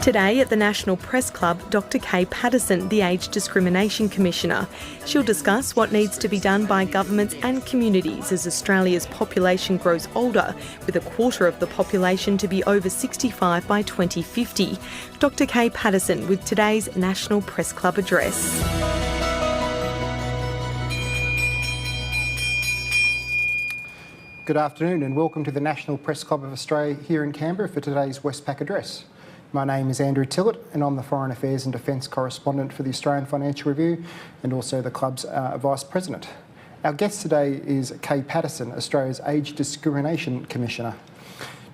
Today at the National Press Club, Dr. Kay Patterson, the Age Discrimination Commissioner. She'll discuss what needs to be done by governments and communities as Australia's population grows older, with a quarter of the population to be over 65 by 2050. Dr. Kay Patterson with today's National Press Club address. Good afternoon and welcome to the National Press Club of Australia here in Canberra for today's Westpac address. My name is Andrew Tillett and I'm the Foreign Affairs and Defence Correspondent for the Australian Financial Review and also the club's Vice President. Our guest today is Kay Patterson, Australia's Age Discrimination Commissioner.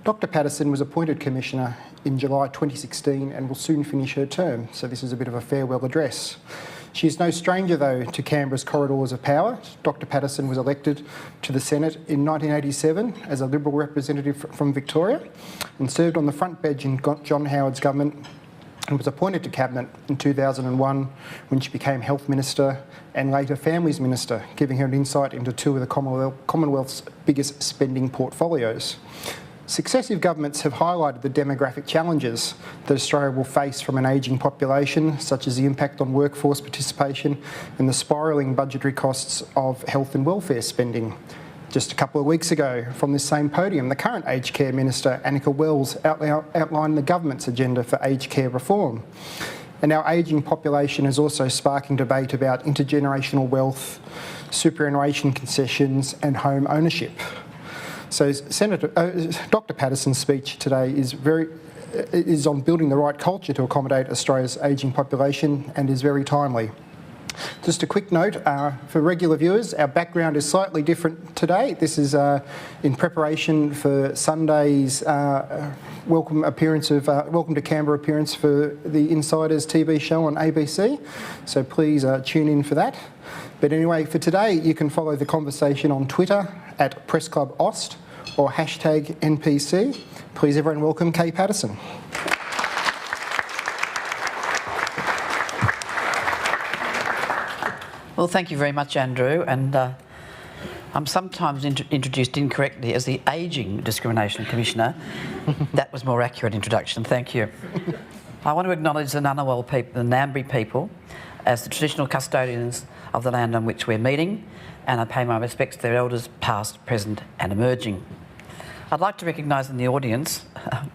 Dr. Patterson was appointed Commissioner in July 2016 and will soon finish her term, so this is a bit of a farewell address. She is no stranger, though, to Canberra's corridors of power. Dr. Patterson was elected to the Senate in 1987 as a Liberal representative from Victoria and served on the front bench in John Howard's government and was appointed to Cabinet in 2001 when she became Health Minister and later Families Minister, giving her an insight into two of the Commonwealth's biggest spending portfolios. Successive governments have highlighted the demographic challenges that Australia will face from an ageing population, such as the impact on workforce participation and the spiralling budgetary costs of health and welfare spending. Just a couple of weeks ago, from this same podium, the current Aged Care Minister, Annika Wells, outlined the government's agenda for aged care reform. And our ageing population is also sparking debate about intergenerational wealth, superannuation concessions and home ownership. So Dr. Patterson's speech today is on building the right culture to accommodate Australia's ageing population and is very timely. Just a quick note, for regular viewers, our background is slightly different today. This is in preparation for Sunday's welcome to Canberra appearance for the Insiders TV show on ABC, so please tune in for that. But anyway, for today, you can follow the conversation on Twitter at PressClubAust or hashtag NPC. Please everyone welcome Kay Patterson. Well, thank you very much, Andrew. And I'm sometimes introduced incorrectly as the Ageing Discrimination Commissioner. That was more accurate introduction, thank you. I want to acknowledge the Ngunnawal people, the Ngambri people, as the traditional custodians of the land on which we're meeting, and I pay my respects to their elders, past, present and emerging. I'd like to recognise in the audience,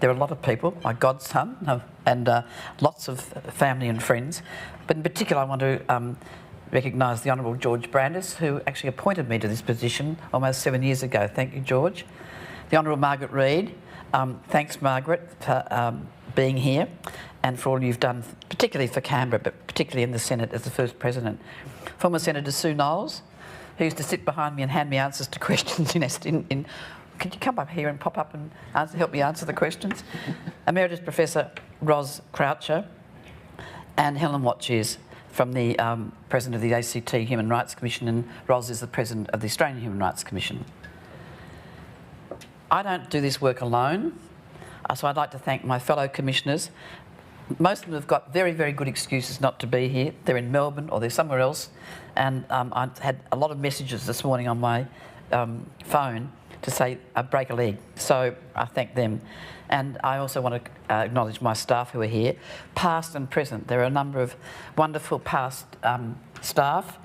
there are a lot of people, my godson and lots of family and friends, but in particular I want to recognise the Honourable George Brandis, who actually appointed me to this position almost 7 years ago. Thank you, George. The Honourable Margaret Reid, thanks Margaret for being here and for all you've done, particularly for Canberra, but particularly in the Senate as the first President. Former Senator Sue Knowles, who used to sit behind me and hand me answers to questions could you come up here and pop up and help me answer the questions? Emeritus Professor Ros Croucher and Helen Watches from the President of the ACT Human Rights Commission, and Ros is the President of the Australian Human Rights Commission. I don't do this work alone, so I'd like to thank my fellow commissioners. Most of them have got very, very good excuses not to be here. They're in Melbourne or they're somewhere else. And I had a lot of messages this morning on my phone to say break a leg. So I thank them. And I also want to acknowledge my staff who are here, past and present. There are a number of wonderful past staff.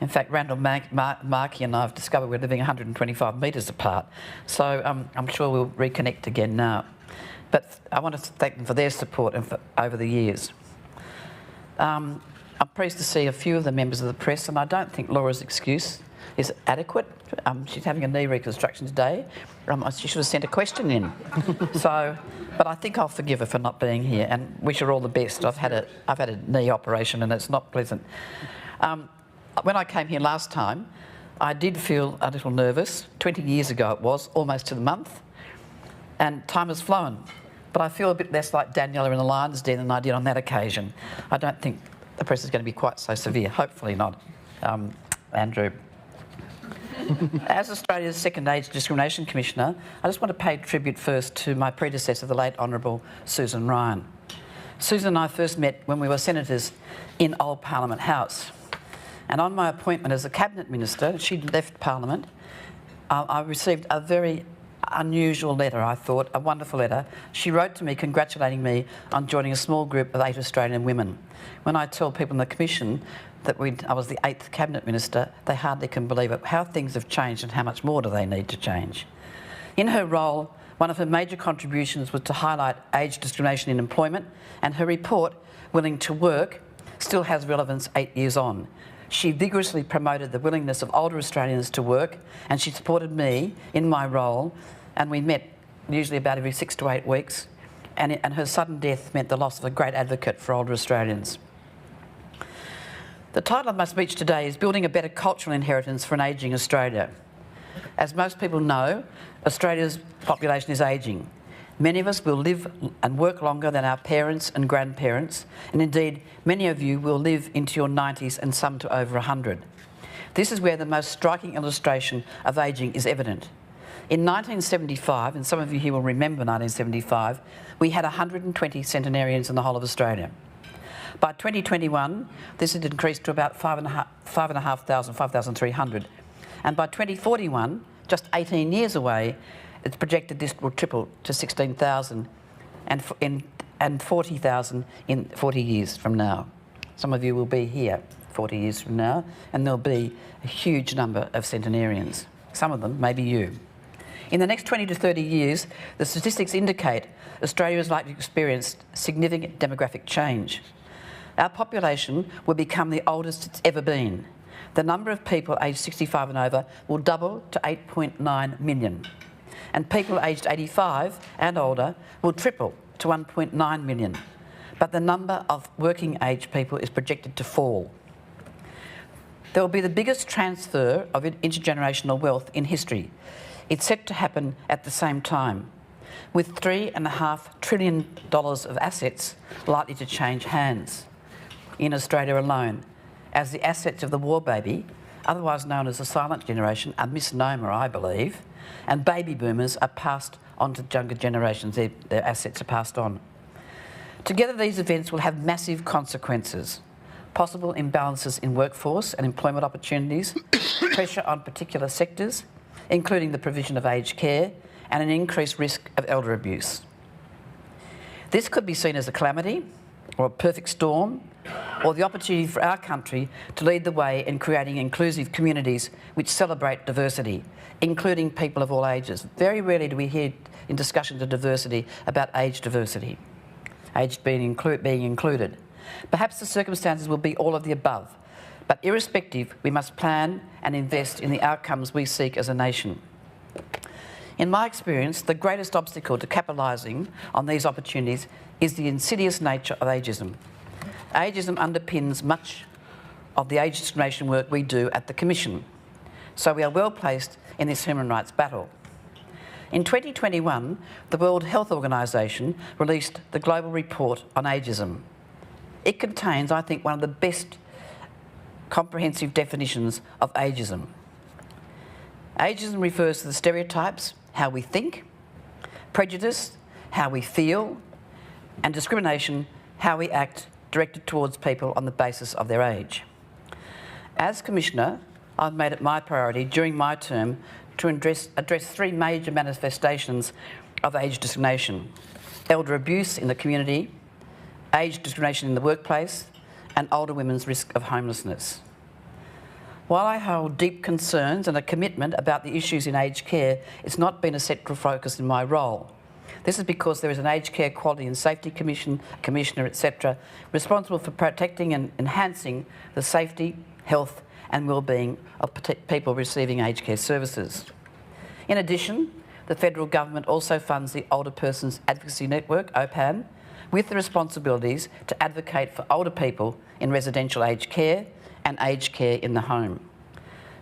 In fact, Randall Markey and I have discovered we're living 125 metres apart. So I'm sure we'll reconnect again now. But I want to thank them for their support over the years. I'm pleased to see a few of the members of the press, and I don't think Laura's excuse is adequate. She's having a knee reconstruction today. She should have sent a question in. But I think I'll forgive her for not being here and wish her all the best. I've had a knee operation and it's not pleasant. When I came here last time, I did feel a little nervous. 20 years ago it was, almost to the month. And time has flown. But I feel a bit less like Daniela in the Lion's Den than I did on that occasion. I don't think the press is going to be quite so severe. Hopefully not, Andrew. As Australia's second Age Discrimination Commissioner, I just want to pay tribute first to my predecessor, the late Honourable Susan Ryan. Susan and I first met when we were senators in Old Parliament House. And on my appointment as a Cabinet Minister, she'd left Parliament, I received a very unusual letter, I thought, a wonderful letter. She wrote to me congratulating me on joining a small group of 8 Australian women. When I tell people in the Commission that I was the 8th Cabinet Minister, they hardly can believe it, how things have changed and how much more do they need to change. In her role, one of her major contributions was to highlight age discrimination in employment, and her report, Willing to Work, still has relevance 8 years on. She vigorously promoted the willingness of older Australians to work, and she supported me in my role, and we met usually about every 6 to 8 weeks, and her sudden death meant the loss of a great advocate for older Australians. The title of my speech today is Building a Better Cultural Inheritance for an Ageing Australia. As most people know, Australia's population is ageing. Many of us will live and work longer than our parents and grandparents, and indeed many of you will live into your 90s and some to over 100. This is where the most striking illustration of ageing is evident. In 1975, and some of you here will remember 1975, we had 120 centenarians in the whole of Australia. By 2021, this had increased to about 5,300. And by 2041, just 18 years away, it's projected this will triple to 16,000 and 40,000 in 40 years from now. Some of you will be here 40 years from now, and there'll be a huge number of centenarians. Some of them may be you. In the next 20 to 30 years, the statistics indicate Australia is likely to experience significant demographic change. Our population will become the oldest it's ever been. The number of people aged 65 and over will double to 8.9 million. And people aged 85 and older will triple to 1.9 million. But the number of working age people is projected to fall. There will be the biggest transfer of intergenerational wealth in history. It's set to happen at the same time, with $3.5 trillion of assets likely to change hands in Australia alone, as the assets of the war baby, otherwise known as the silent generation, a misnomer, I believe, and baby boomers are passed on to younger generations. Their assets are passed on. Together, these events will have massive consequences. Possible imbalances in workforce and employment opportunities, pressure on particular sectors, including the provision of aged care, and an increased risk of elder abuse. This could be seen as a calamity or a perfect storm, or the opportunity for our country to lead the way in creating inclusive communities which celebrate diversity, including people of all ages. Very rarely do we hear in discussions of diversity about age diversity, age being included. Perhaps the circumstances will be all of the above, but irrespective, we must plan and invest in the outcomes we seek as a nation. In my experience, the greatest obstacle to capitalising on these opportunities is the insidious nature of ageism. Ageism underpins much of the age discrimination work we do at the Commission, so we are well placed in this human rights battle. In 2021, the World Health Organization released the Global Report on Ageism. It contains, I think, one of the best comprehensive definitions of ageism. Ageism refers to the stereotypes, how we think, prejudice, how we feel, and discrimination, how we act, directed towards people on the basis of their age. As Commissioner, I've made it my priority during my term to address 3 major manifestations of age discrimination: elder abuse in the community, age discrimination in the workplace, and older women's risk of homelessness. While I hold deep concerns and a commitment about the issues in aged care, it's not been a central focus in my role. This is because there is an Aged Care Quality and Safety Commissioner, etc., responsible for protecting and enhancing the safety, health and well-being of people receiving aged care services. In addition, the federal government also funds the Older Persons Advocacy Network, OPAN, with the responsibilities to advocate for older people in residential aged care and aged care in the home.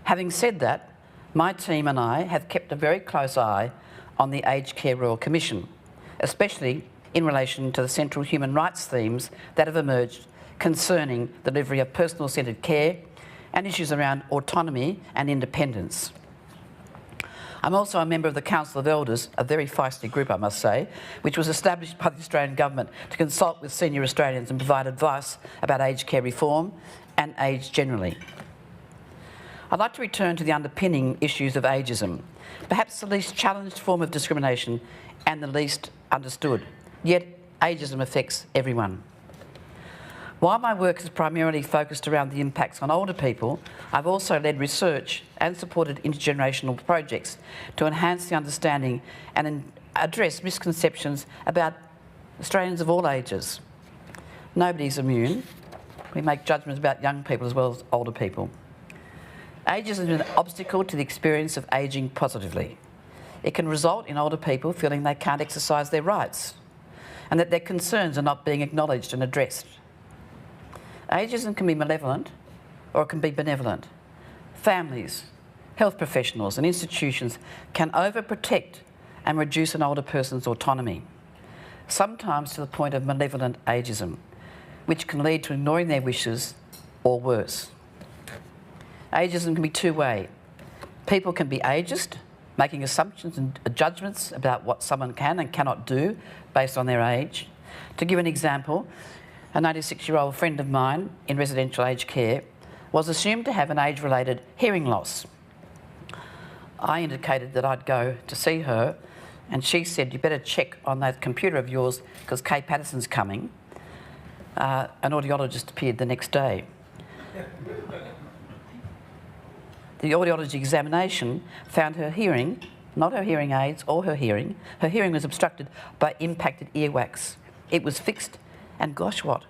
Having said that, my team and I have kept a very close eye on the Aged Care Royal Commission, especially in relation to the central human rights themes that have emerged concerning the delivery of personal-centred care and issues around autonomy and independence. I'm also a member of the Council of Elders, a very feisty group, I must say, which was established by the Australian Government to consult with senior Australians and provide advice about aged care reform and age generally. I'd like to return to the underpinning issues of ageism, perhaps the least challenged form of discrimination and the least understood. Yet ageism affects everyone. While my work is primarily focused around the impacts on older people, I've also led research and supported intergenerational projects to enhance the understanding and address misconceptions about Australians of all ages. Nobody's immune. We make judgments about young people as well as older people. Ageism is an obstacle to the experience of ageing positively. It can result in older people feeling they can't exercise their rights and that their concerns are not being acknowledged and addressed. Ageism can be malevolent or it can be benevolent. Families, health professionals and institutions can overprotect and reduce an older person's autonomy, sometimes to the point of malevolent ageism, which can lead to ignoring their wishes or worse. Ageism can be two-way. People can be ageist, making assumptions and judgments about what someone can and cannot do based on their age. To give an example, a 96-year-old friend of mine in residential aged care was assumed to have an age-related hearing loss. I indicated that I'd go to see her, and she said, "You better check on that computer of yours because Kay Patterson's coming." An audiologist appeared the next day. The audiology examination found her hearing, not her hearing aids or her hearing was obstructed by impacted earwax. It was fixed, and gosh what,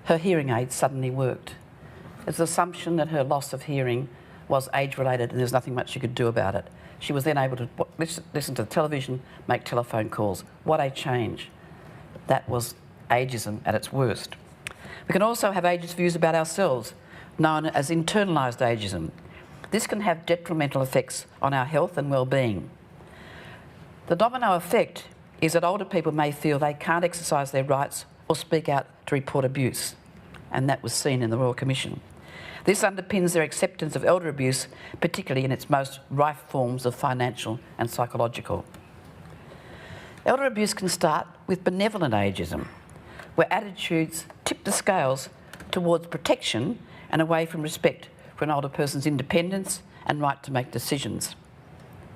her hearing aids suddenly worked. It's the assumption that her loss of hearing was age-related and there's nothing much she could do about it. She was then able to listen to the television, make telephone calls. What a change. That was ageism at its worst. We can also have ageist views about ourselves, known as internalised ageism. This can have detrimental effects on our health and well-being. The domino effect is that older people may feel they can't exercise their rights or speak out to report abuse, and that was seen in the Royal Commission. This underpins their acceptance of elder abuse, particularly in its most rife forms of financial and psychological. Elder abuse can start with benevolent ageism, where attitudes tip the scales towards protection and away from respect for an older person's independence and right to make decisions.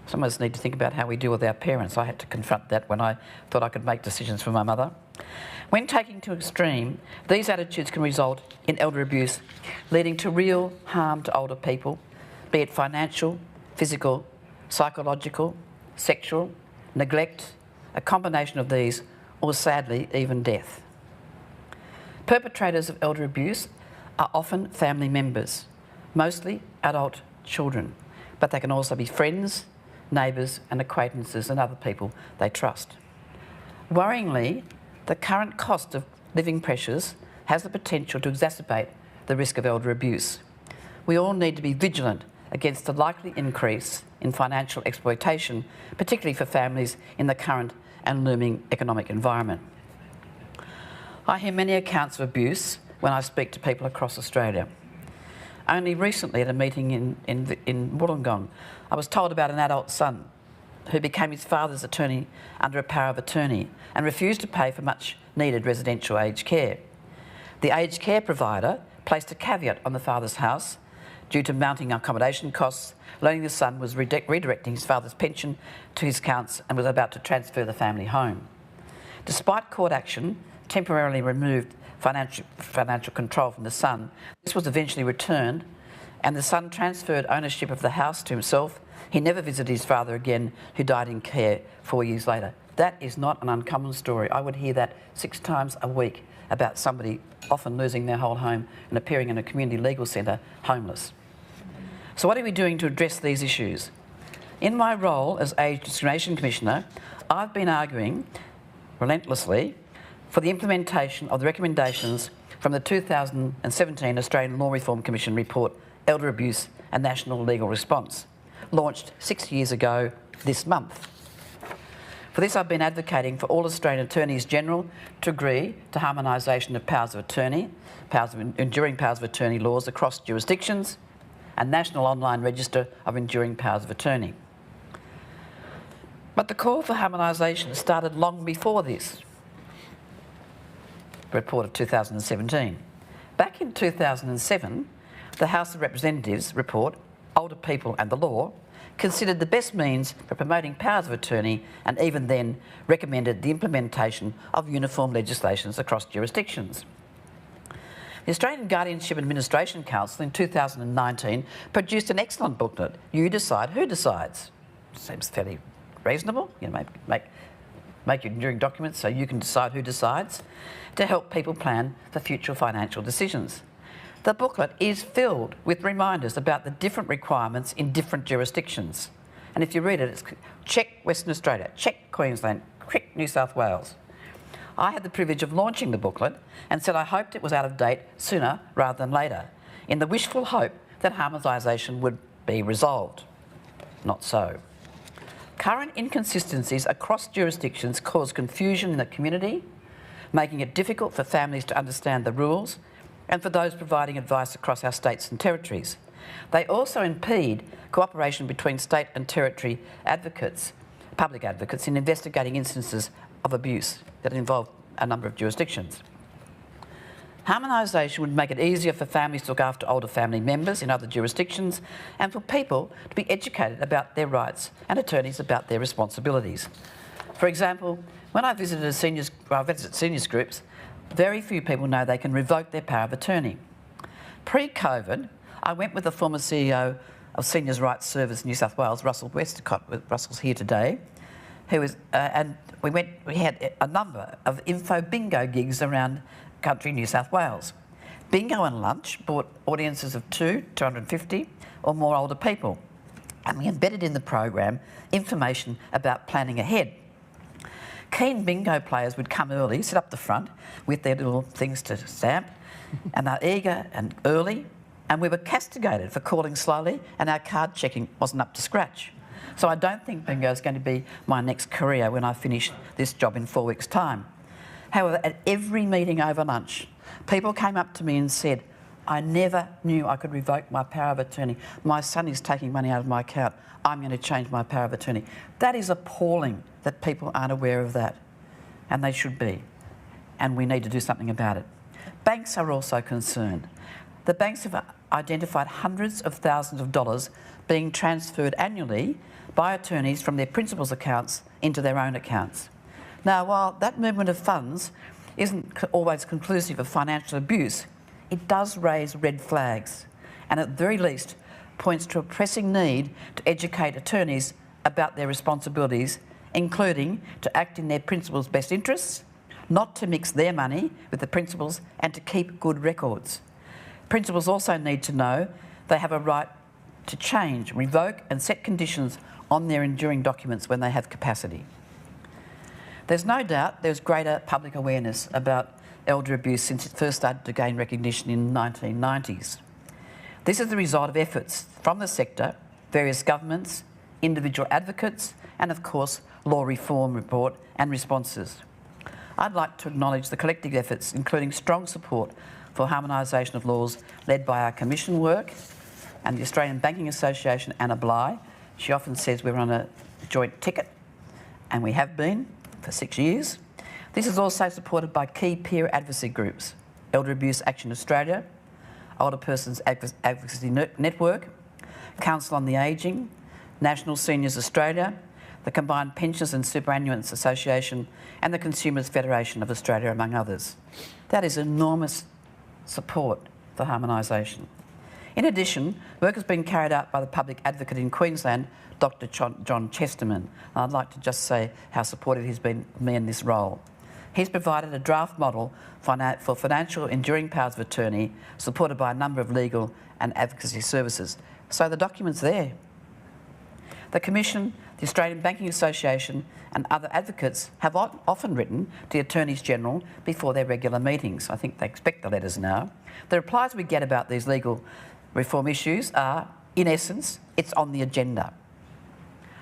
Some of us need to think about how we deal with our parents. I had to confront that when I thought I could make decisions for my mother. When taken to extreme, these attitudes can result in elder abuse, leading to real harm to older people, be it financial, physical, psychological, sexual, neglect, a combination of these, or sadly, even death. Perpetrators of elder abuse are often family members, mostly adult children, but they can also be friends, neighbours and acquaintances and other people they trust. Worryingly, the current cost of living pressures has the potential to exacerbate the risk of elder abuse. We all need to be vigilant against the likely increase in financial exploitation, particularly for families in the current and looming economic environment. I hear many accounts of abuse when I speak to people across Australia. Only recently at a meeting in Wollongong, I was told about an adult son who became his father's attorney under a power of attorney and refused to pay for much needed residential aged care. The aged care provider placed a caveat on the father's house due to mounting accommodation costs, learning the son was redirecting his father's pension to his accounts and was about to transfer the family home. Despite court action, temporarily removed financial control from the son, this was eventually returned and the son transferred ownership of the house to himself. He never visited his father again, who died in care 4 years later. That is not an uncommon story. I would hear that 6 times a week about somebody often losing their whole home and appearing in a community legal centre homeless. So what are we doing to address these issues? In my role as Age Discrimination Commissioner, I've been arguing relentlessly for the implementation of the recommendations from the 2017 Australian Law Reform Commission report, Elder Abuse, a National Legal Response, launched 6 years ago this month. For this, I've been advocating for all Australian Attorneys General to agree to harmonisation of powers of attorney, enduring powers of attorney laws across jurisdictions, a national online register of enduring powers of attorney. But the call for harmonisation started long before this report of 2017. Back in 2007, the House of Representatives report older people and the law, considered the best means for promoting powers of attorney and even then recommended the implementation of uniform legislations across jurisdictions. The Australian Guardianship Administration Council in 2019 produced an excellent booklet, You Decide Who Decides. Seems fairly reasonable. You know, make your enduring documents so you can decide who decides, to help people plan for future financial decisions. The booklet is filled with reminders about the different requirements in different jurisdictions. And if you read it, it's check Western Australia, check Queensland, check New South Wales. I had the privilege of launching the booklet and said I hoped it was out of date sooner rather than later, in the wishful hope that harmonisation would be resolved. Not so. Current inconsistencies across jurisdictions cause confusion in the community, making it difficult for families to understand the rules and for those providing advice across our states and territories. They also impede cooperation between state and territory advocates, public advocates, in investigating instances of abuse that involve a number of jurisdictions. Harmonisation would make it easier for families to look after older family members in other jurisdictions and for people to be educated about their rights and attorneys about their responsibilities. For example, when I visited seniors groups, very few people know they can revoke their power of attorney. Pre-COVID, I went with the former CEO of Seniors Rights Service New South Wales, Russell Westcott. Russell's here today, and we had a number of info bingo gigs around country New South Wales. Bingo and lunch brought audiences of 250 or more older people, and we embedded in the program information about planning ahead. Keen bingo players would come early, sit up the front with their little things to stamp, and they're eager and early, and we were castigated for calling slowly and our card checking wasn't up to scratch. So I don't think bingo is going to be my next career when I finish this job in 4 weeks' time. However, at every meeting over lunch, people came up to me and said, I never knew I could revoke my power of attorney. My son is taking money out of my account. I'm going to change my power of attorney. That is appalling that people aren't aware of that, and they should be, and we need to do something about it. Banks are also concerned. The banks have identified hundreds of thousands of dollars being transferred annually by attorneys from their principals' accounts into their own accounts. Now, while that movement of funds isn't always conclusive of financial abuse, it does raise red flags, and at the very least points to a pressing need to educate attorneys about their responsibilities, including to act in their principals' best interests, not to mix their money with the principals, and to keep good records. Principals also need to know they have a right to change, revoke and set conditions on their enduring documents when they have capacity. There's no doubt there's greater public awareness about elder abuse since it first started to gain recognition in the 1990s. This is the result of efforts from the sector, various governments, individual advocates, and of course, law reform report and responses. I'd like to acknowledge the collective efforts, including strong support for harmonisation of laws led by our Commission work and the Australian Banking Association, Anna Bligh. She often says we're on a joint ticket, and we have been for 6 years. This is also supported by key peer advocacy groups, Elder Abuse Action Australia, Older Persons Advocacy Network, Council on the Ageing, National Seniors Australia, the Combined Pensions and Superannuants Association, and the Consumers Federation of Australia, among others. That is enormous support for harmonisation. In addition, work has been carried out by the public advocate in Queensland, Dr. John Chesterman. I'd like to just say how supportive he's been of me in this role. He's provided a draft model for financial enduring powers of attorney, supported by a number of legal and advocacy services. So the document's there. The Commission, the Australian Banking Association and other advocates have often written to the Attorneys General before their regular meetings. I think they expect the letters now. The replies we get about these legal reform issues are, in essence, it's on the agenda.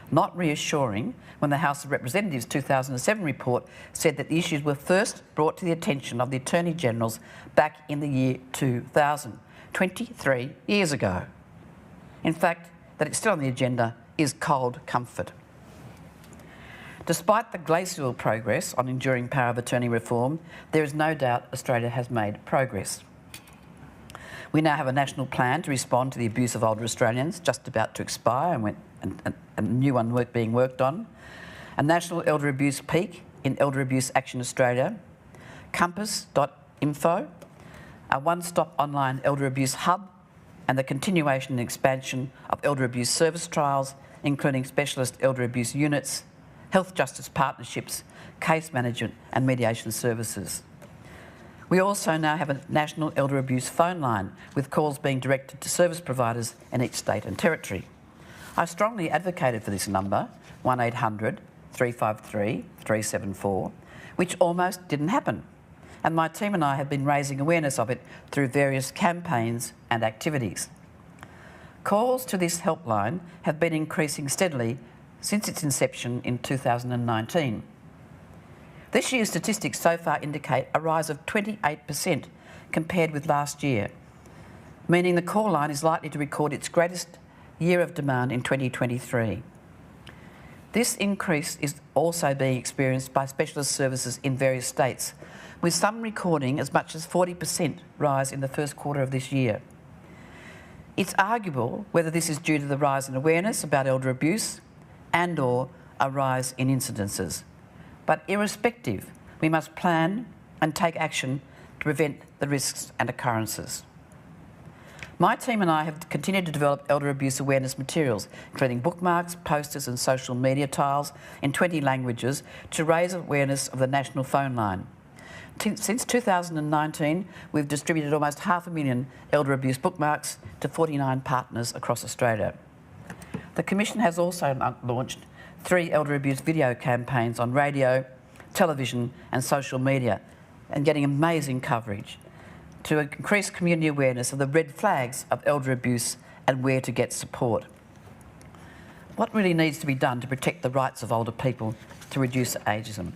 Not reassuring when the House of Representatives' 2007 report said that the issues were first brought to the attention of the Attorney Generals back in the year 2000, 23 years ago. In fact, that it's still on the agenda is cold comfort. Despite the glacial progress on enduring power of attorney reform, there is no doubt Australia has made progress. We now have a national plan to respond to the abuse of older Australians, just about to expire, and a new one being worked on. A national elder abuse peak in Elder Abuse Action Australia, compass.info, a one-stop online elder abuse hub, and the continuation and expansion of elder abuse service trials, including specialist elder abuse units, health justice partnerships, case management and mediation services. We also now have a national elder abuse phone line with calls being directed to service providers in each state and territory. I strongly advocated for this number, 1800 353 374, which almost didn't happen. And my team and I have been raising awareness of it through various campaigns and activities. Calls to this helpline have been increasing steadily since its inception in 2019. This year's statistics so far indicate a rise of 28% compared with last year, meaning the call line is likely to record its greatest year of demand in 2023. This increase is also being experienced by specialist services in various states, with some recording as much as 40% rise in the first quarter of this year. It's arguable whether this is due to the rise in awareness about elder abuse and/or a rise in incidences. But irrespective, we must plan and take action to prevent the risks and occurrences. My team and I have continued to develop elder abuse awareness materials, including bookmarks, posters and social media tiles in 20 languages to raise awareness of the national phone line. Since 2019, we've distributed almost 500,000 elder abuse bookmarks to 49 partners across Australia. The Commission has also launched 3 elder abuse video campaigns on radio, television and social media, and getting amazing coverage to increase community awareness of the red flags of elder abuse and where to get support. What really needs to be done to protect the rights of older people to reduce ageism?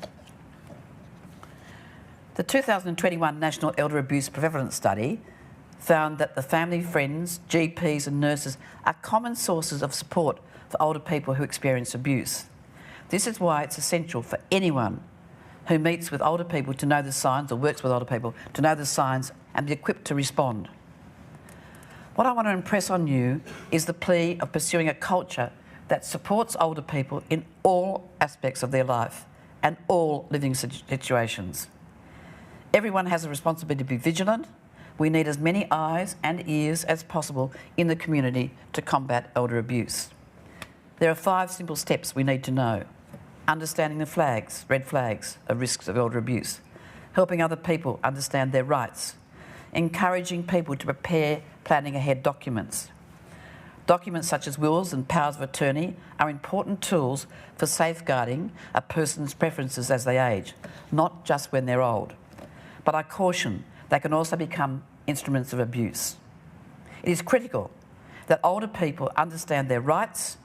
The 2021 National Elder Abuse Prevalence Study found that the family, friends, GPs and nurses are common sources of support for older people who experience abuse. This is why it's essential for anyone who meets with older people to know the signs, or works with older people to know the signs and be equipped to respond. What I want to impress on you is the plea of pursuing a culture that supports older people in all aspects of their life and all living situations. Everyone has a responsibility to be vigilant. We need as many eyes and ears as possible in the community to combat elder abuse. There are 5 simple steps we need to know. Understanding the flags, red flags, of risks of elder abuse. Helping other people understand their rights. Encouraging people to prepare planning ahead documents. Documents such as wills and powers of attorney are important tools for safeguarding a person's preferences as they age, not just when they're old. But I caution, they can also become instruments of abuse. It is critical that older people understand their rights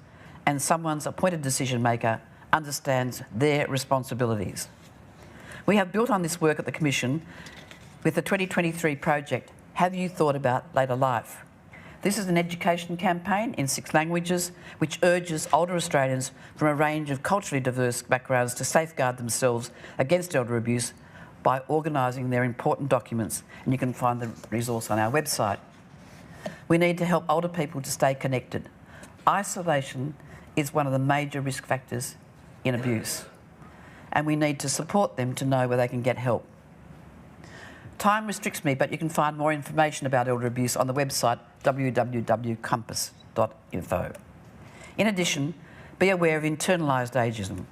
and someone's appointed decision maker understands their responsibilities. We have built on this work at the Commission with the 2023 project, Have You Thought About Later Life? This is an education campaign in 6 languages which urges older Australians from a range of culturally diverse backgrounds to safeguard themselves against elder abuse by organising their important documents, and you can find the resource on our website. We need to help older people to stay connected. Isolation is one of the major risk factors in abuse, and we need to support them to know where they can get help. Time restricts me, but you can find more information about elder abuse on the website www.compass.info. In addition, be aware of internalised ageism.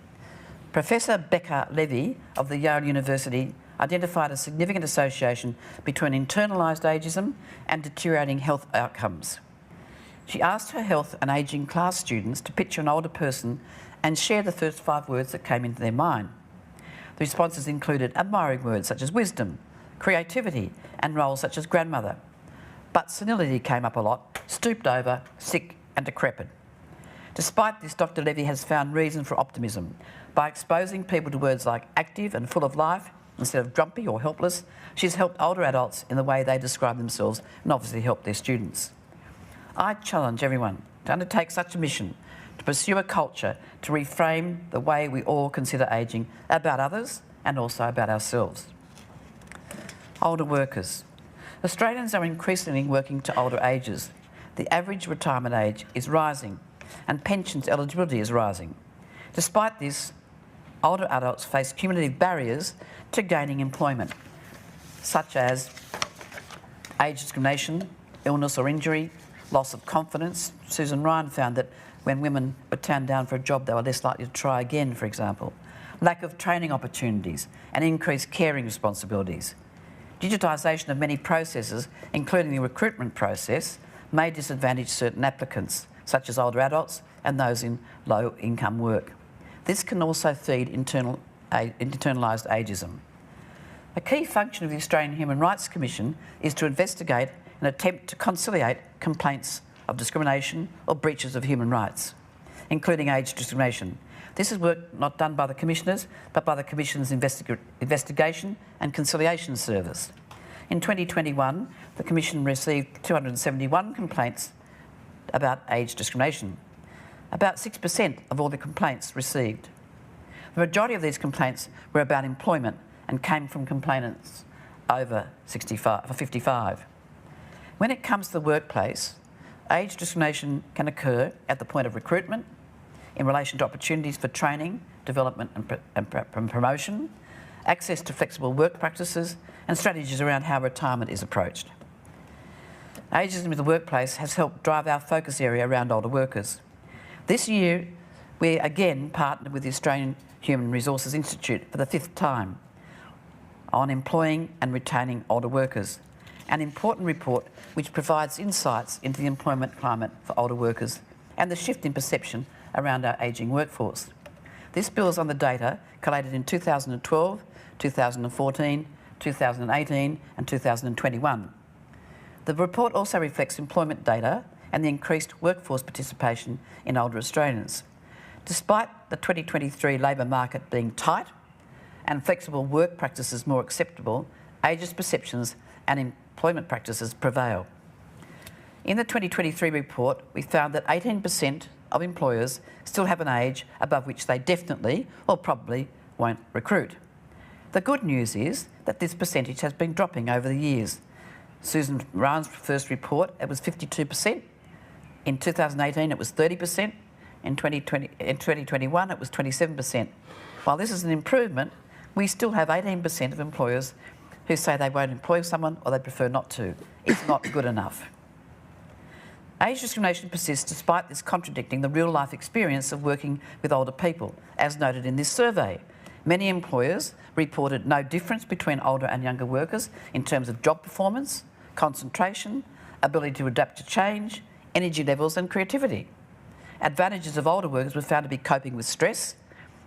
Professor Becca Levy of the Yale University identified a significant association between internalised ageism and deteriorating health outcomes. She asked her health and ageing class students to picture an older person and share the first 5 words that came into their mind. The responses included admiring words such as wisdom, creativity and roles such as grandmother. But senility came up a lot, stooped over, sick and decrepit. Despite this, Dr. Levy has found reason for optimism. By exposing people to words like active and full of life instead of grumpy or helpless, she's helped older adults in the way they describe themselves and obviously helped their students. I challenge everyone to undertake such a mission, to pursue a culture to reframe the way we all consider ageing about others and also about ourselves. Older workers. Australians are increasingly working to older ages. The average retirement age is rising and pensions eligibility is rising. Despite this, older adults face cumulative barriers to gaining employment, such as age discrimination, illness or injury, loss of confidence. Susan Ryan found that when women were turned down for a job, they were less likely to try again, for example. Lack of training opportunities and increased caring responsibilities. Digitisation of many processes, including the recruitment process, may disadvantage certain applicants, such as older adults and those in low-income work. This can also feed internalised ageism. A key function of the Australian Human Rights Commission is to investigate and attempt to conciliate complaints of discrimination or breaches of human rights, including age discrimination. This is work not done by the Commissioners, but by the Commission's Investigation and Conciliation Service. In 2021, the Commission received 271 complaints about age discrimination. About 6% of all the complaints received. The majority of these complaints were about employment and came from complainants over 55. When it comes to the workplace, age discrimination can occur at the point of recruitment, in relation to opportunities for training, development and promotion, access to flexible work practices and strategies around how retirement is approached. Ageism in the workplace has helped drive our focus area around older workers. This year, we again partnered with the Australian Human Resources Institute for the 5th time on employing and retaining older workers, an important report which provides insights into the employment climate for older workers and the shift in perception around our ageing workforce. This builds on the data collated in 2012, 2014, 2018 and 2021. The report also reflects employment data and the increased workforce participation in older Australians. Despite the 2023 labour market being tight and flexible work practices more acceptable, ageist perceptions and employment practices prevail. In the 2023 report, we found that 18% of employers still have an age above which they definitely or probably won't recruit. The good news is that this percentage has been dropping over the years. Susan Ryan's first report, it was 52%. In 2018, it was 30%. In 2021, it was 27%. While this is an improvement, we still have 18% of employers who say they won't employ someone or they prefer not to. It's not good enough. Age discrimination persists despite this contradicting the real-life experience of working with older people, as noted in this survey. Many employers reported no difference between older and younger workers in terms of job performance, concentration, ability to adapt to change, energy levels and creativity. Advantages of older workers were found to be coping with stress,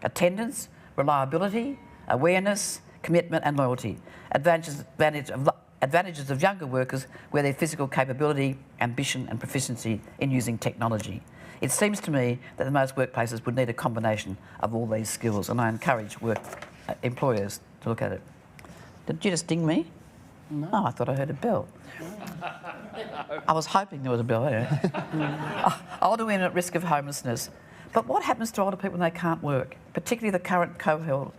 attendance, reliability, awareness, commitment and loyalty. Advantages of younger workers were their physical capability, ambition and proficiency in using technology. It seems to me that most workplaces would need a combination of all these skills, and I encourage employers to look at it. Did you just ding me? No. Oh, I thought I heard a bell. I was hoping there was a bell there. Older women at risk of homelessness. But what happens to older people when they can't work, particularly the current cohort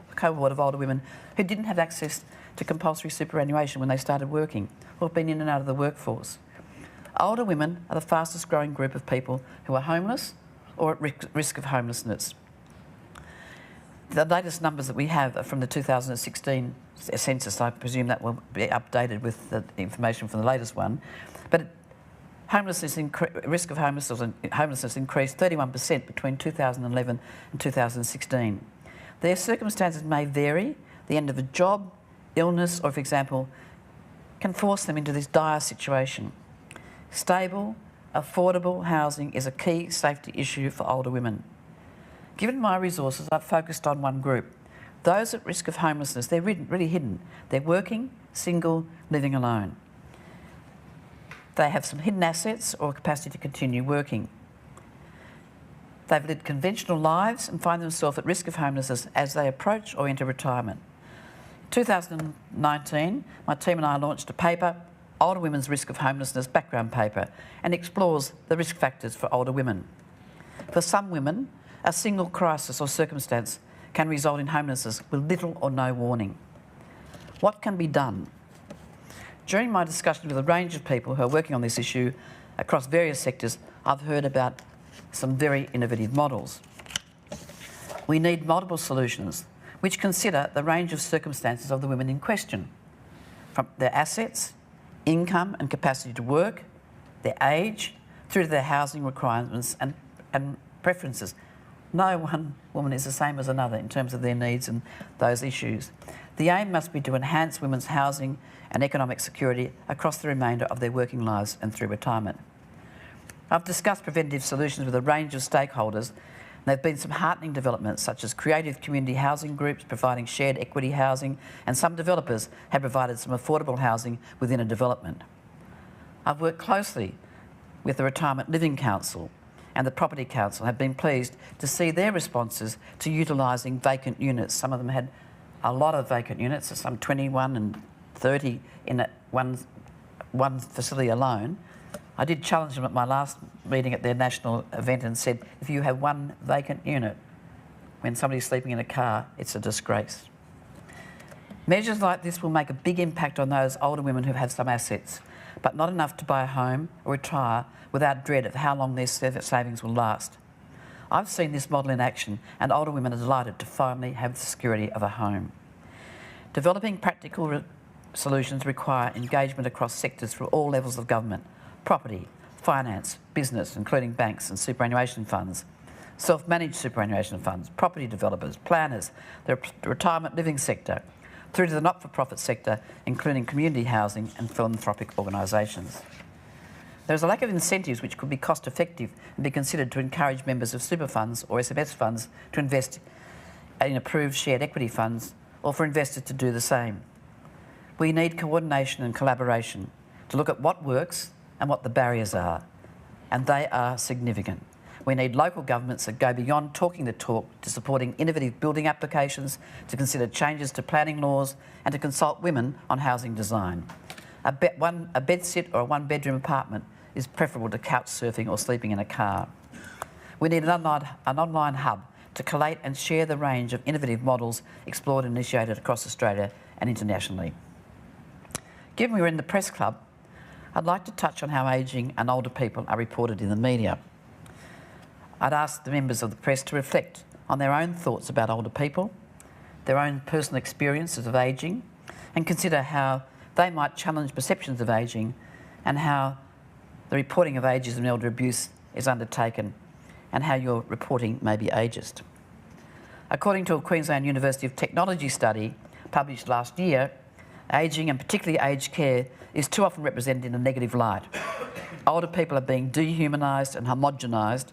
of older women who didn't have access to compulsory superannuation when they started working or have been in and out of the workforce? Older women are the fastest growing group of people who are homeless or at risk of homelessness. The latest numbers that we have are from the 2016 census. I presume that will be updated with the information from the latest one. But risk of homelessness increased 31% between 2011 and 2016. Their circumstances may vary. The end of a job, illness, or, for example, can force them into this dire situation. Stable, affordable housing is a key safety issue for older women. Given my resources, I've focused on one group. Those at risk of homelessness, they're really hidden. They're working, single, living alone. They have some hidden assets or capacity to continue working. They've lived conventional lives and find themselves at risk of homelessness as they approach or enter retirement. In 2019, my team and I launched a paper, Older Women's Risk of Homelessness Background Paper, and explores the risk factors for older women. For some women, a single crisis or circumstance can result in homelessness with little or no warning. What can be done? During my discussion with a range of people who are working on this issue across various sectors, I've heard about some very innovative models. We need multiple solutions which consider the range of circumstances of the women in question, from their assets, income and capacity to work, their age, through to their housing requirements and preferences. No one woman is the same as another in terms of their needs and those issues. The aim must be to enhance women's housing and economic security across the remainder of their working lives and through retirement. I've discussed preventative solutions with a range of stakeholders, and there have been some heartening developments such as creative community housing groups providing shared equity housing, and some developers have provided some affordable housing within a development. I've worked closely with the Retirement Living Council and the Property Council, have been pleased to see their responses to utilising vacant units. Some of them had a lot of vacant units, some 21 and 30 in one facility alone. I did challenge them at my last meeting at their national event and said, if you have one vacant unit when somebody's sleeping in a car, it's a disgrace. Measures like this will make a big impact on those older women who have some assets, but not enough to buy a home or retire without dread of how long their savings will last. I've seen this model in action, and older women are delighted to finally have the security of a home. Developing practical solutions require engagement across sectors through all levels of government: property, finance, business, including banks and superannuation funds, self-managed superannuation funds, property developers, planners, the retirement living sector, through to the not-for-profit sector, including community housing and philanthropic organisations. There is a lack of incentives which could be cost-effective and be considered to encourage members of super funds or SMS funds to invest in approved shared equity funds, or for investors to do the same. We need coordination and collaboration to look at what works and what the barriers are, and they are significant. We need local governments that go beyond talking the talk to supporting innovative building applications, to consider changes to planning laws, and to consult women on housing design. A bedsit or a one-bedroom apartment is preferable to couch surfing or sleeping in a car. We need an online hub to collate and share the range of innovative models explored and initiated across Australia and internationally. Given we're in the Press Club, I'd like to touch on how ageing and older people are reported in the media. I'd ask the members of the press to reflect on their own thoughts about older people, their own personal experiences of ageing, and consider how they might challenge perceptions of ageing and how the reporting of ageism and elder abuse is undertaken, and how your reporting may be ageist. According to a Queensland University of Technology study published last year, ageing, and particularly aged care, is too often represented in a negative light. Older people are being dehumanised and homogenised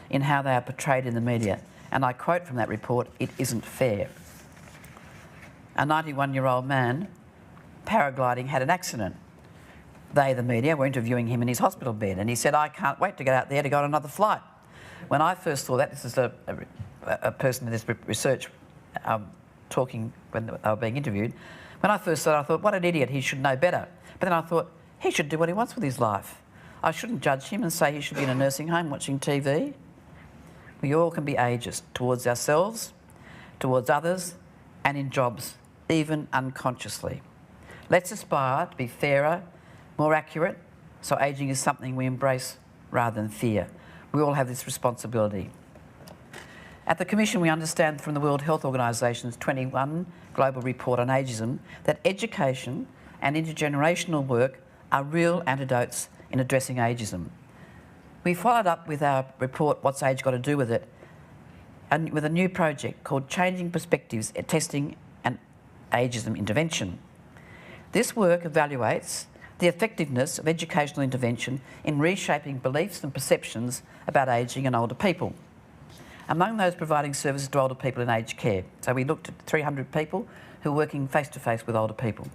in how they are portrayed in the media. And I quote from that report, "It isn't fair." A 91-year-old man paragliding had an accident. They, the media, were interviewing him in his hospital bed, and he said, "I can't wait to get out there to go on another flight." When I first saw that, this is a person in this research talking when they were being interviewed. When I first saw it, I thought, what an idiot, he should know better. But then I thought, he should do what he wants with his life. I shouldn't judge him and say he should be in a nursing home watching TV. We all can be ageist towards ourselves, towards others, and in jobs, even unconsciously. Let's aspire to be fairer, more accurate, so ageing is something we embrace rather than fear. We all have this responsibility. At the Commission, we understand from the World Health Organisation's 21 Global Report on Ageism that education and intergenerational work are real antidotes in addressing ageism. We followed up with our report, What's Age Got to Do with It?, and with a new project called Changing Perspectives at Testing and Ageism Intervention. This work evaluates the effectiveness of educational intervention in reshaping beliefs and perceptions about ageing and older people. Among those providing services to older people in aged care, so we looked at 300 people who are working face-to-face with older people.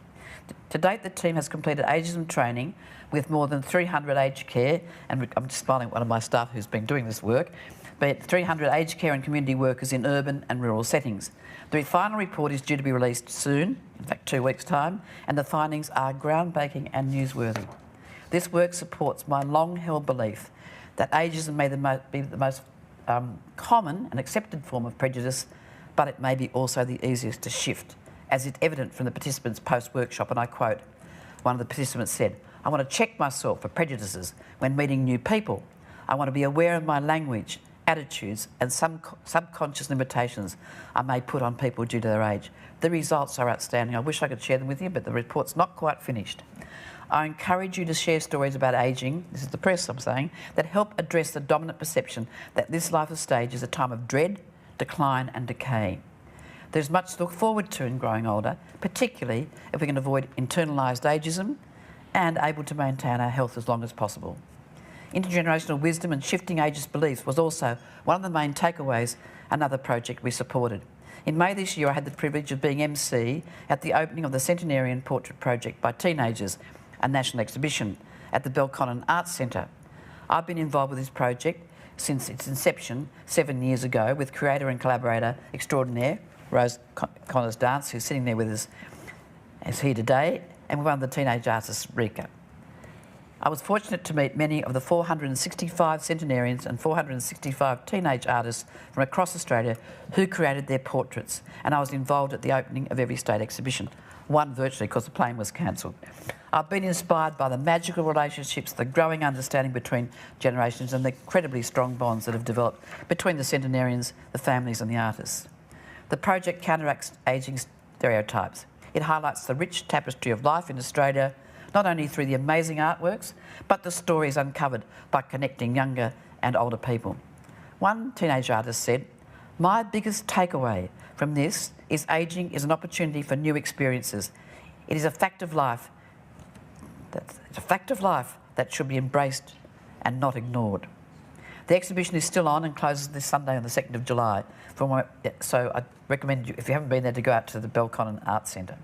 To date, the team has completed ageism training with more than 300 aged care, and I'm just smiling at one of my staff who's been doing this work, but 300 aged care and community workers in urban and rural settings. The final report is due to be released soon, in fact 2 weeks' time, and the findings are groundbreaking and newsworthy. This work supports my long-held belief that ageism may be the most common and accepted form of prejudice, but it may be also the easiest to shift, as is evident from the participants' post-workshop, and I quote, one of the participants said. I want to check myself for prejudices when meeting new people. I want to be aware of my language, attitudes and some subconscious limitations I may put on people due to their age. The results are outstanding. I wish I could share them with you, but the report's not quite finished. I encourage you to share stories about ageing, this is the press I'm saying, that help address the dominant perception that this life stage is a time of dread, decline and decay. There's much to look forward to in growing older, particularly if we can avoid internalised ageism and able to maintain our health as long as possible. Intergenerational wisdom and shifting ageist beliefs was also one of the main takeaways, another project we supported. In May this year, I had the privilege of being MC at the opening of the Centenarian Portrait Project by Teenagers, a national exhibition at the Belconnen Arts Centre. I've been involved with this project since its inception 7 years ago with creator and collaborator extraordinaire Rose Connors Dance, who's sitting there with us, is here today, and with one of the teenage artists, Rika. I was fortunate to meet many of the 465 centenarians and 465 teenage artists from across Australia who created their portraits, and I was involved at the opening of every state exhibition, one virtually because the plane was cancelled. I've been inspired by the magical relationships, the growing understanding between generations and the incredibly strong bonds that have developed between the centenarians, the families and the artists. The project counteracts ageing stereotypes. It highlights the rich tapestry of life in Australia, not only through the amazing artworks, but the stories uncovered by connecting younger and older people. One teenage artist said, "My biggest takeaway from this is ageing is an opportunity for new experiences. It is a fact of life. It's a fact of life that should be embraced and not ignored." The exhibition is still on and closes this Sunday on the 2nd of July. So I recommend you, if you haven't been there, to go out to the Belconnen Arts Centre.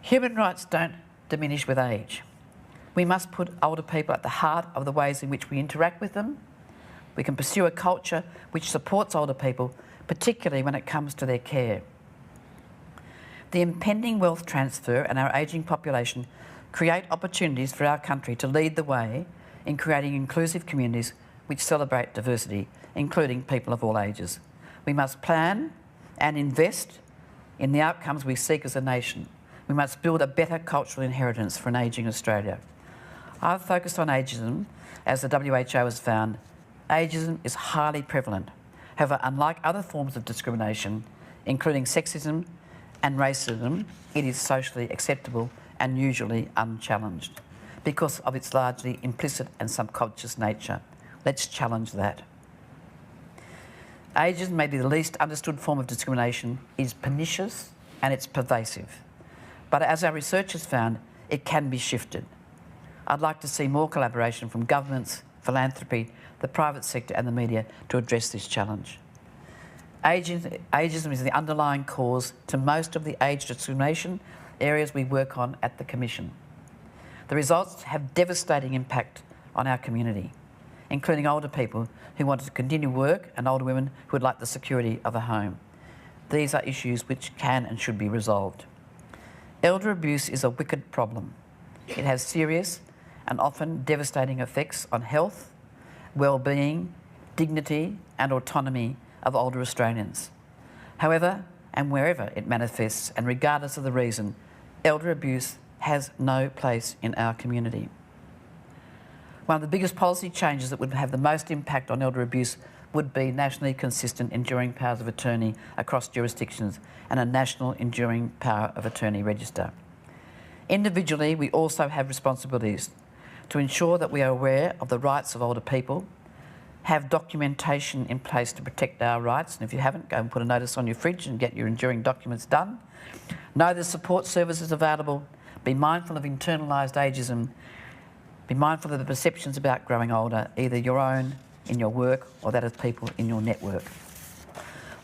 Human rights don't diminish with age. We must put older people at the heart of the ways in which we interact with them. We can pursue a culture which supports older people, particularly when it comes to their care. The impending wealth transfer and our ageing population create opportunities for our country to lead the way in creating inclusive communities which celebrate diversity, including people of all ages. We must plan and invest in the outcomes we seek as a nation. We must build a better cultural inheritance for an ageing Australia. I've focused on ageism, as the WHO has found. Ageism is highly prevalent. However, unlike other forms of discrimination, including sexism and racism, it is socially acceptable and usually unchallenged because of its largely implicit and subconscious nature. Let's challenge that. Ageism may be the least understood form of discrimination, it is pernicious and it's pervasive. But as our research has found, it can be shifted. I'd like to see more collaboration from governments, philanthropy, the private sector and the media to address this challenge. Ageism is the underlying cause to most of the age discrimination areas we work on at the Commission. The results have devastating impact on our community, including older people who want to continue work and older women who would like the security of a home. These are issues which can and should be resolved. Elder abuse is a wicked problem. It has serious and often devastating effects on health, well-being, dignity and autonomy of older Australians. However, and wherever it manifests, and regardless of the reason, elder abuse has no place in our community. One of the biggest policy changes that would have the most impact on elder abuse would be nationally consistent enduring powers of attorney across jurisdictions and a national enduring power of attorney register. Individually, we also have responsibilities to ensure that we are aware of the rights of older people, have documentation in place to protect our rights, and if you haven't, go and put a notice on your fridge and get your enduring documents done. Know the support services available, be mindful of internalised ageism, be mindful of the perceptions about growing older, either your own, in your work, or that of people in your network.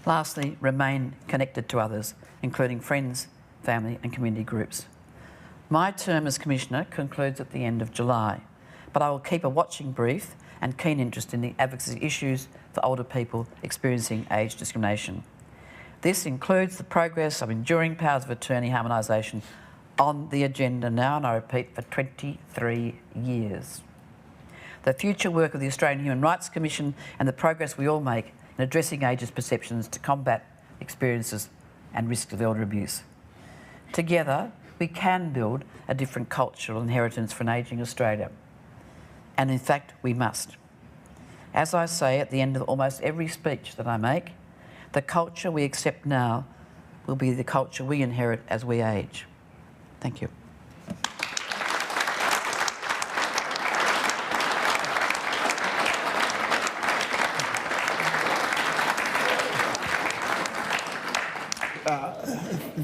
Lastly, remain connected to others, including friends, family and community groups. My term as Commissioner concludes at the end of July, but I will keep a watching brief and keen interest in the advocacy issues for older people experiencing age discrimination. This includes the progress of enduring powers of attorney harmonisation on the agenda now, and I repeat, for 23 years. The future work of the Australian Human Rights Commission and the progress we all make in addressing ageist perceptions to combat experiences and risks of elder abuse. Together, we can build a different cultural inheritance for an ageing Australia. And in fact, we must. As I say at the end of almost every speech that I make, the culture we accept now will be the culture we inherit as we age. Thank you.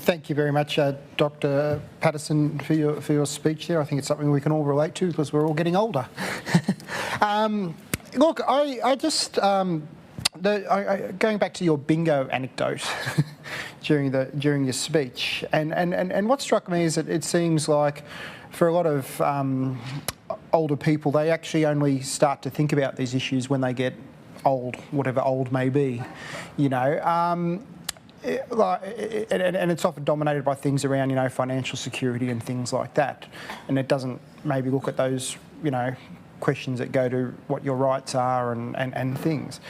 Thank you very much, Dr. Patterson, for your speech there. I think it's something we can all relate to because we're all getting older. Look, I just going back to your bingo anecdote during your speech, and what struck me is that it seems like for a lot of older people, they actually only start to think about these issues when they get old, whatever old may be, you know. And it's often dominated by things around, you know, financial security and things like that. And it doesn't maybe look at those, you know, questions that go to what your rights are and things.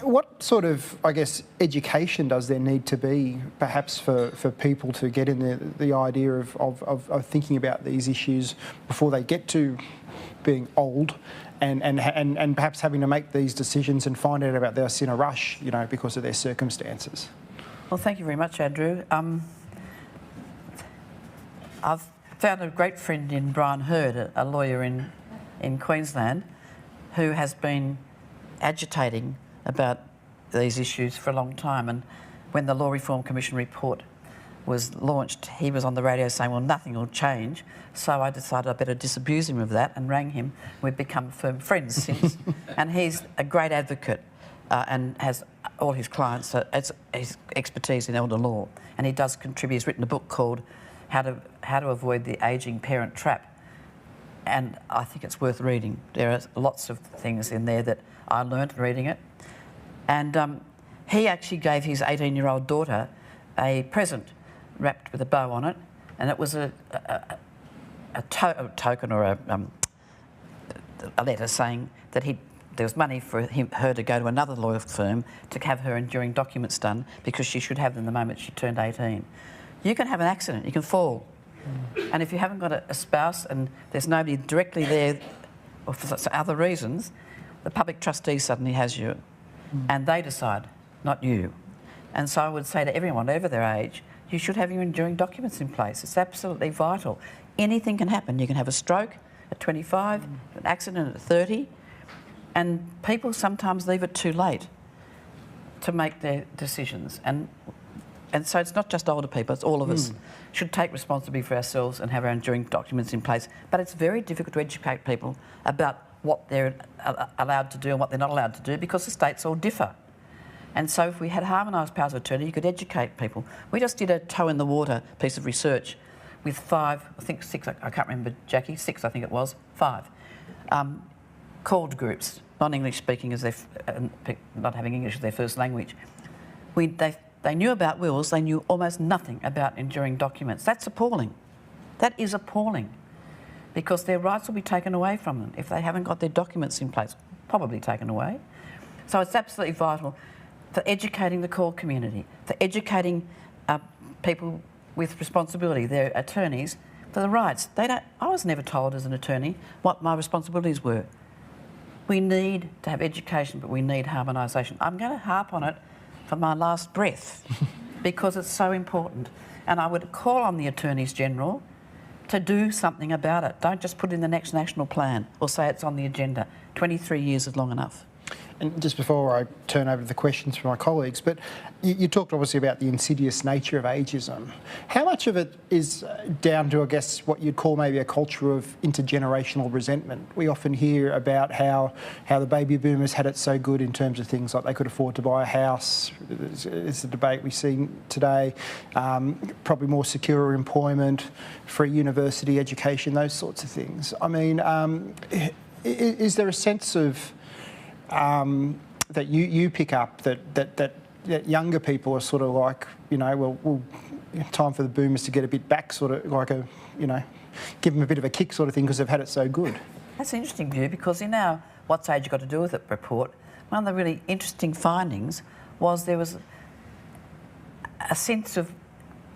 What sort of, I guess, education does there need to be, perhaps, for people to get in the idea of thinking about these issues before they get to being old? And perhaps having to make these decisions and find out about this in a rush, you know, because of their circumstances. Well, thank you very much, Andrew. I've found a great friend in Brian Hurd, a lawyer in Queensland, who has been agitating about these issues for a long time. And when the Law Reform Commission report was launched, he was on the radio saying, well, nothing will change. So I decided I better disabuse him of that and rang him. We've become firm friends since. And he's a great advocate and has all his clients, his expertise in elder law. And he does contribute. He's written a book called How to Avoid the Ageing Parent Trap. And I think it's worth reading. There are lots of things in there that I learned reading it. And he actually gave his 18-year-old daughter a present wrapped with a bow on it, and it was a token or a letter saying that there was money for her to go to another law firm to have her enduring documents done because she should have them the moment she turned 18. You can have an accident, you can fall, and if you haven't got a spouse and there's nobody directly there or for other reasons, the public trustee suddenly has you, and they decide, not you. And so I would say to everyone, whatever their age, you should have your enduring documents in place. It's absolutely vital. Anything can happen. You can have a stroke at 25, an accident at 30, and people sometimes leave it too late to make their decisions. And so it's not just older people, it's all of us should take responsibility for ourselves and have our enduring documents in place. But it's very difficult to educate people about what they're allowed to do and what they're not allowed to do because the states all differ. And so if we had harmonised powers of attorney, you could educate people. We just did a toe-in-the-water piece of research with 5, I think 6, I can't remember, Jackie, 6 I think it was, 5, called groups, non-English speaking, as not having English as their first language. They knew about wills, they knew almost nothing about enduring documents. That's appalling. That is appalling, because their rights will be taken away from them if they haven't got their documents in place, probably taken away. So it's absolutely vital for educating the core community, for educating people with responsibility, their attorneys, for the rights. I was never told as an attorney what my responsibilities were. We need to have education, but we need harmonisation. I'm going to harp on it for my last breath because it's so important. And I would call on the Attorneys General to do something about it. Don't just put it in the next national plan or say it's on the agenda. 23 years is long enough. And just before I turn over to the questions from my colleagues, but you talked obviously about the insidious nature of ageism. How much of it is down to, I guess, what you'd call maybe a culture of intergenerational resentment? We often hear about how the baby boomers had it so good in terms of things like they could afford to buy a house. It's a debate we see today. Probably more secure employment, free university education, those sorts of things. I mean, is there a sense of that you pick up that younger people are sort of like, you know, well, time for the boomers to get a bit back, sort of like a, you know, give them a bit of a kick sort of thing because they've had it so good? That's an interesting view, because in our What's Age Got to Do With It report, one of the really interesting findings was there was a sense of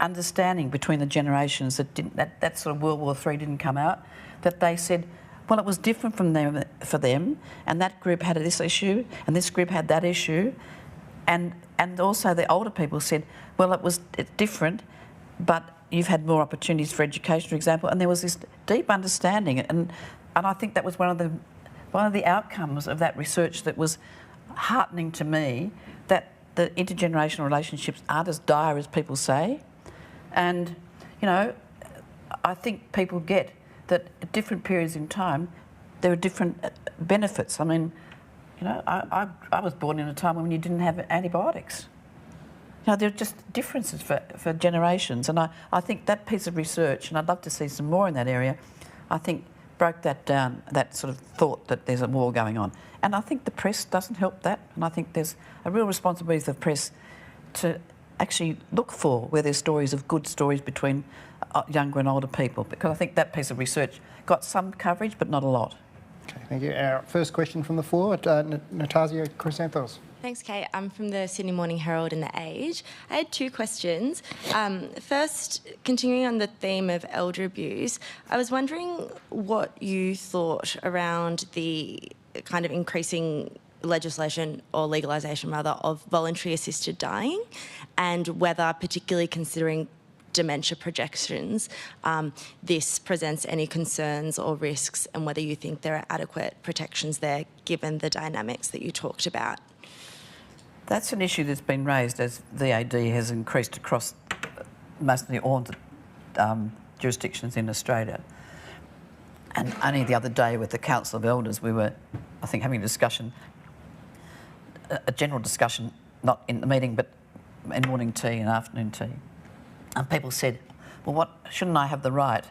understanding between the generations that sort of World War III didn't come out, that they said, well, it was different for them, and that group had this issue, and this group had that issue, and also the older people said, well, it's different, but you've had more opportunities for education, for example, and there was this deep understanding, and I think that was one of the outcomes of that research that was heartening to me, that the intergenerational relationships aren't as dire as people say. And, you know, I think people get that at different periods in time, there are different benefits. I mean, you know, I was born in a time when you didn't have antibiotics. You know, there are just differences for generations. And I think that piece of research, and I'd love to see some more in that area, I think broke that down, that sort of thought that there's a war going on. And I think the press doesn't help that. And I think there's a real responsibility for the press to actually look for where there's stories of good stories between younger and older people, because I think that piece of research got some coverage, but not a lot. Okay, thank you. Our first question from the floor, Natasha Chrysanthos. Thanks, Kate. I'm from the Sydney Morning Herald and The Age. I had two questions. First, continuing on the theme of elder abuse, I was wondering what you thought around the kind of increasing legislation, or legalisation rather, of voluntary assisted dying, and whether, particularly considering dementia projections, this presents any concerns or risks, and whether you think there are adequate protections there given the dynamics that you talked about. That's an issue that's been raised as VAD has increased across most of the haunted jurisdictions in Australia. And only the other day with the Council of Elders, we were, I think, having a discussion, a general discussion, not in the meeting, but in morning tea and afternoon tea. And people said, well, shouldn't I have the right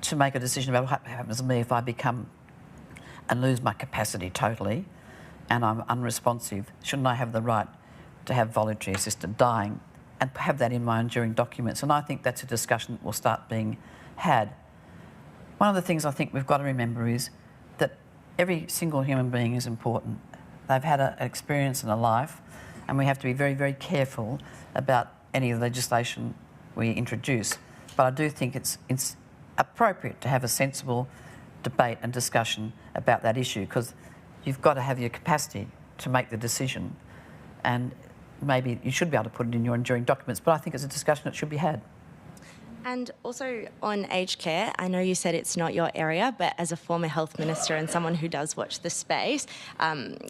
to make a decision about what happens to me if I become and lose my capacity totally and I'm unresponsive? Shouldn't I have the right to have voluntary assisted dying and have that in my enduring documents? And I think that's a discussion that will start being had. One of the things I think we've got to remember is that every single human being is important. They've had an experience and a life, and we have to be very, very careful about any legislation we introduce. But I do think it's appropriate to have a sensible debate and discussion about that issue, because you've got to have your capacity to make the decision, and maybe you should be able to put it in your enduring documents, but I think it's a discussion that should be had. And also on aged care, I know you said it's not your area, but as a former health minister and someone who does watch the space,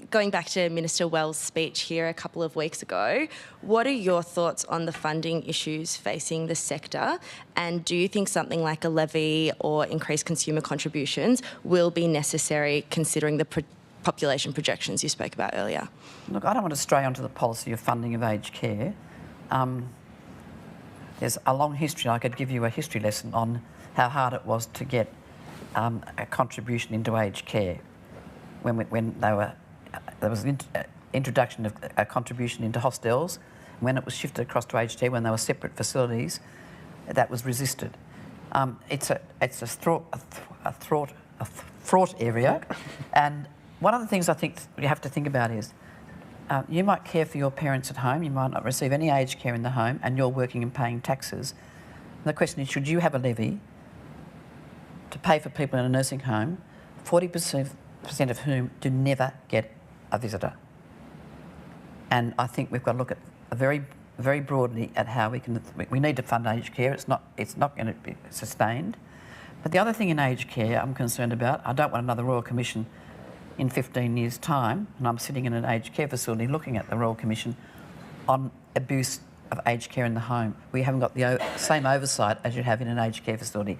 going back to Minister Wells' speech here a couple of weeks ago, what are your thoughts on the funding issues facing the sector? And do you think something like a levy or increased consumer contributions will be necessary considering the population projections you spoke about earlier? Look, I don't want to stray onto the policy of funding of aged care. There's a long history. I could give you a history lesson on how hard it was to get a contribution into aged care when there was an introduction of a contribution into hostels. When it was shifted across to aged care, when they were separate facilities, that was resisted. It's a fraught area, and one of the things I think you have to think about is you might care for your parents at home, you might not receive any aged care in the home, and you're working and paying taxes. And the question is, should you have a levy to pay for people in a nursing home, 40% of whom do never get a visitor? And I think we've got to look at very, very broadly at how we need to fund aged care. It's not going to be sustained. But the other thing in aged care I'm concerned about, I don't want another Royal Commission in 15 years' time, and I'm sitting in an aged care facility looking at the Royal Commission on abuse of aged care in the home. We haven't got the same oversight as you have in an aged care facility.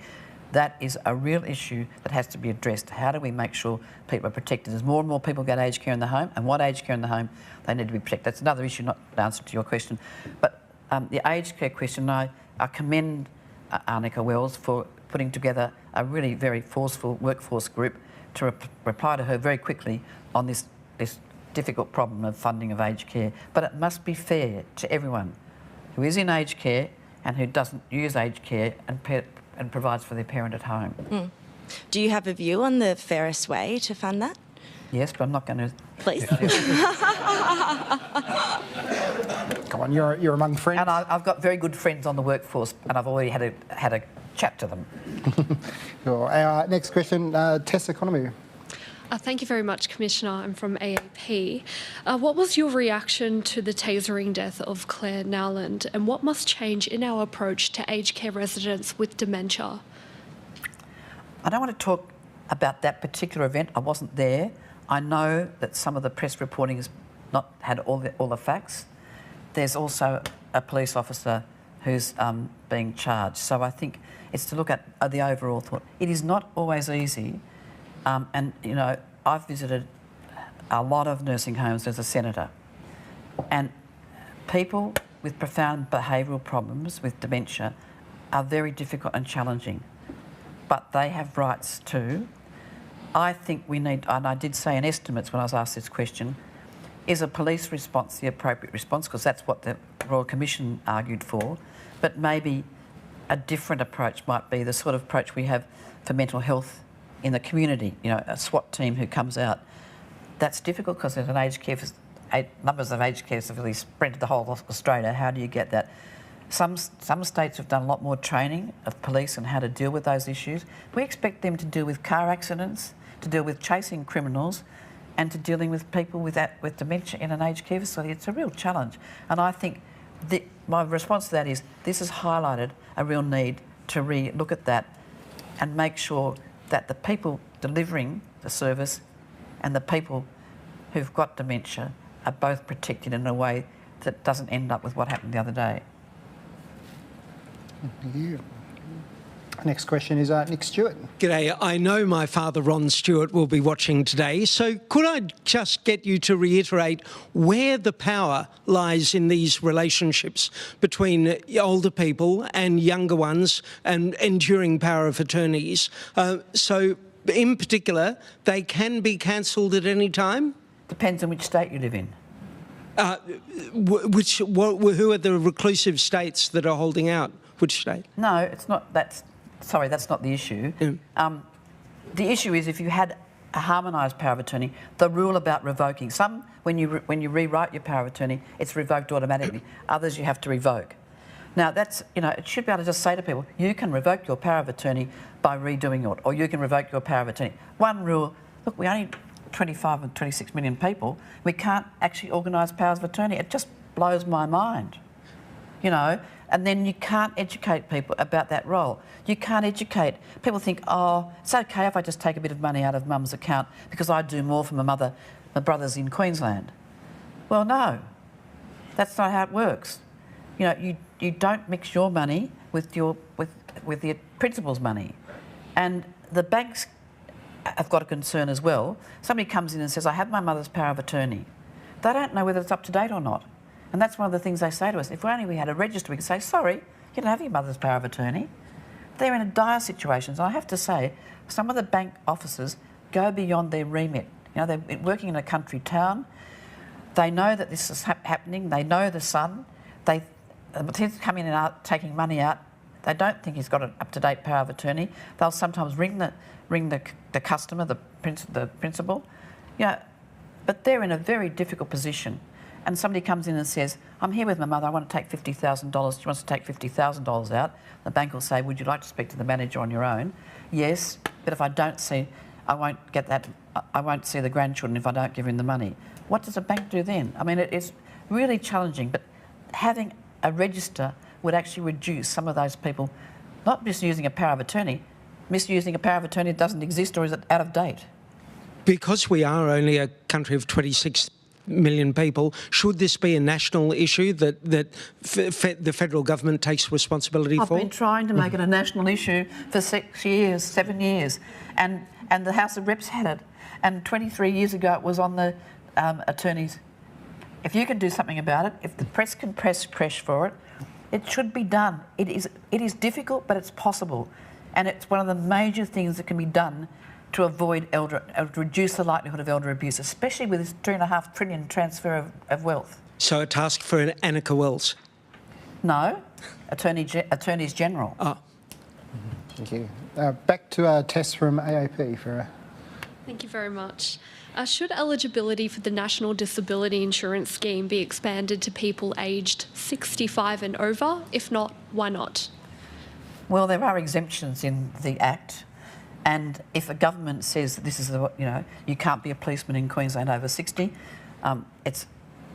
That is a real issue that has to be addressed. How do we make sure people are protected? As more and more people get aged care in the home, and what aged care in the home, they need to be protected. That's another issue, not the answer to your question. But the aged care question, I commend Arnica Wells for putting together a really very forceful workforce group to reply to her very quickly on this difficult problem of funding of aged care. But it must be fair to everyone who is in aged care and who doesn't use aged care and provides for their parent at home. Do you have a view on the fairest way to fund that? Yes, but I'm not going to... Please. Come on, you're among friends. And I've got very good friends on the workforce, and I've already had a chat to them. Sure. Our next question, Tess Economy. Thank you very much, Commissioner. I'm from AAP. What was your reaction to the tasering death of Claire Nowland, and what must change in our approach to aged care residents with dementia? I don't want to talk about that particular event. I wasn't there. I know that some of the press reporting has not had all the facts. There's also a police officer who's being charged. So I think it's to look at the overall thought. It is not always easy. And, you know, I've visited a lot of nursing homes as a senator, and people with profound behavioural problems with dementia are very difficult and challenging, but they have rights too. I think we need, and I did say in estimates when I was asked this question, is a police response the appropriate response? Because that's what the Royal Commission argued for, but maybe a different approach might be the sort of approach we have for mental health in the community, you know, a SWAT team who comes out. That's difficult because there's an aged care, numbers of aged care facilities spread to the whole of Australia. How do you get that? Some states have done a lot more training of police on how to deal with those issues. We expect them to deal with car accidents, to deal with chasing criminals, and to dealing with people with dementia in an aged care facility. It's a real challenge. And I think my response to that is this has highlighted a real need to re-look at that and make sure that the people delivering the service and the people who've got dementia are both protected in a way that doesn't end up with what happened the other day. Thank you. Next question is Nick Stewart. G'day. I know my father, Ron Stewart, will be watching today, so could I just get you to reiterate where the power lies in these relationships between older people and younger ones and enduring power of attorneys? So, in particular, they can be cancelled at any time? Depends on which state you live in. Who are the reclusive states that are holding out? Which state? No, it's not. That's not the issue. Mm. The issue is if you had a harmonised power of attorney, the rule about revoking. Some, when you rewrite your power of attorney, it's revoked automatically. Others you have to revoke. Now that's, you know, it should be able to just say to people, you can revoke your power of attorney by redoing it, or you can revoke your power of attorney. One rule, look, we only 25 and 26 million people. We can't actually organise powers of attorney. It just blows my mind, you know. And then you can't educate people about that role. You can't educate. People think, oh, it's okay if I just take a bit of money out of mum's account because I do more for my brothers in Queensland. Well, no, that's not how it works. You know, you don't mix your money with the principal's money. And the banks have got a concern as well. Somebody comes in and says, I have my mother's power of attorney. They don't know whether it's up to date or not. And that's one of the things they say to us. If only we had a register, we could say, sorry, you don't have your mother's power of attorney. They're in a dire situation. And I have to say, some of the bank officers go beyond their remit. You know, they're working in a country town. They know that this is happening. They know the son. He's coming in and out, taking money out. They don't think he's got an up-to-date power of attorney. They'll sometimes ring the customer, the principal. Yeah, but they're in a very difficult position. And somebody comes in and says, I'm here with my mother, I want to take $50,000. She wants to take $50,000 out. The bank will say, would you like to speak to the manager on your own? Yes, but if I don't see, I won't get that, I won't see the grandchildren if I don't give him the money. What does a bank do then? I mean, it is really challenging, but having a register would actually reduce some of those people not misusing a power of attorney, misusing a power of attorney that doesn't exist or is out of date. Because we are only a country of 26 million people, should this be a national issue that the federal government takes responsibility for? I've been trying to make it a national issue for 7 years, and the House of Reps had it, and 23 years ago it was on the attorneys. If you can do something about it, if the press can press for it, it should be done. It is difficult, but it's possible, and it's one of the major things that can be done to avoid reduce the likelihood of elder abuse, especially with this $2.5 trillion transfer of wealth. So a task for Annika Wells? No, attorneys general. Oh. Thank you. Back to Tess from AAP for Thank you very much. Should eligibility for the National Disability Insurance Scheme be expanded to people aged 65 and over? If not, why not? Well, there are exemptions in the Act, and if a government says that this is you can't be a policeman in Queensland over 60, it's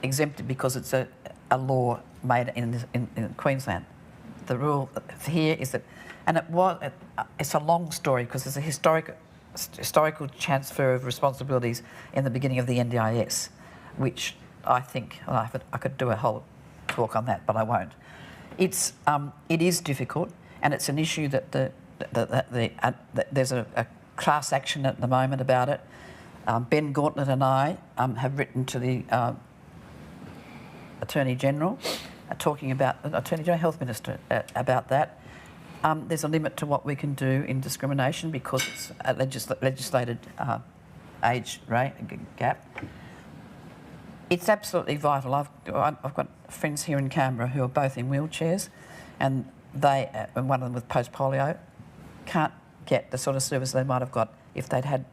exempted because it's a law made in Queensland. The rule here is that, and it's a long story because there's a historical transfer of responsibilities in the beginning of the NDIS, which I think I could do a whole talk on that, but I won't. It is difficult, and it's an issue that there's a class action at the moment about it. Ben Gauntlet and I have written to the Attorney General, talking about Attorney General Health Minister about that. There's a limit to what we can do in discrimination because it's a legislated age gap. It's absolutely vital. I've got friends here in Canberra who are both in wheelchairs, and and one of them with post-polio, can't get the sort of service they might have got if they'd had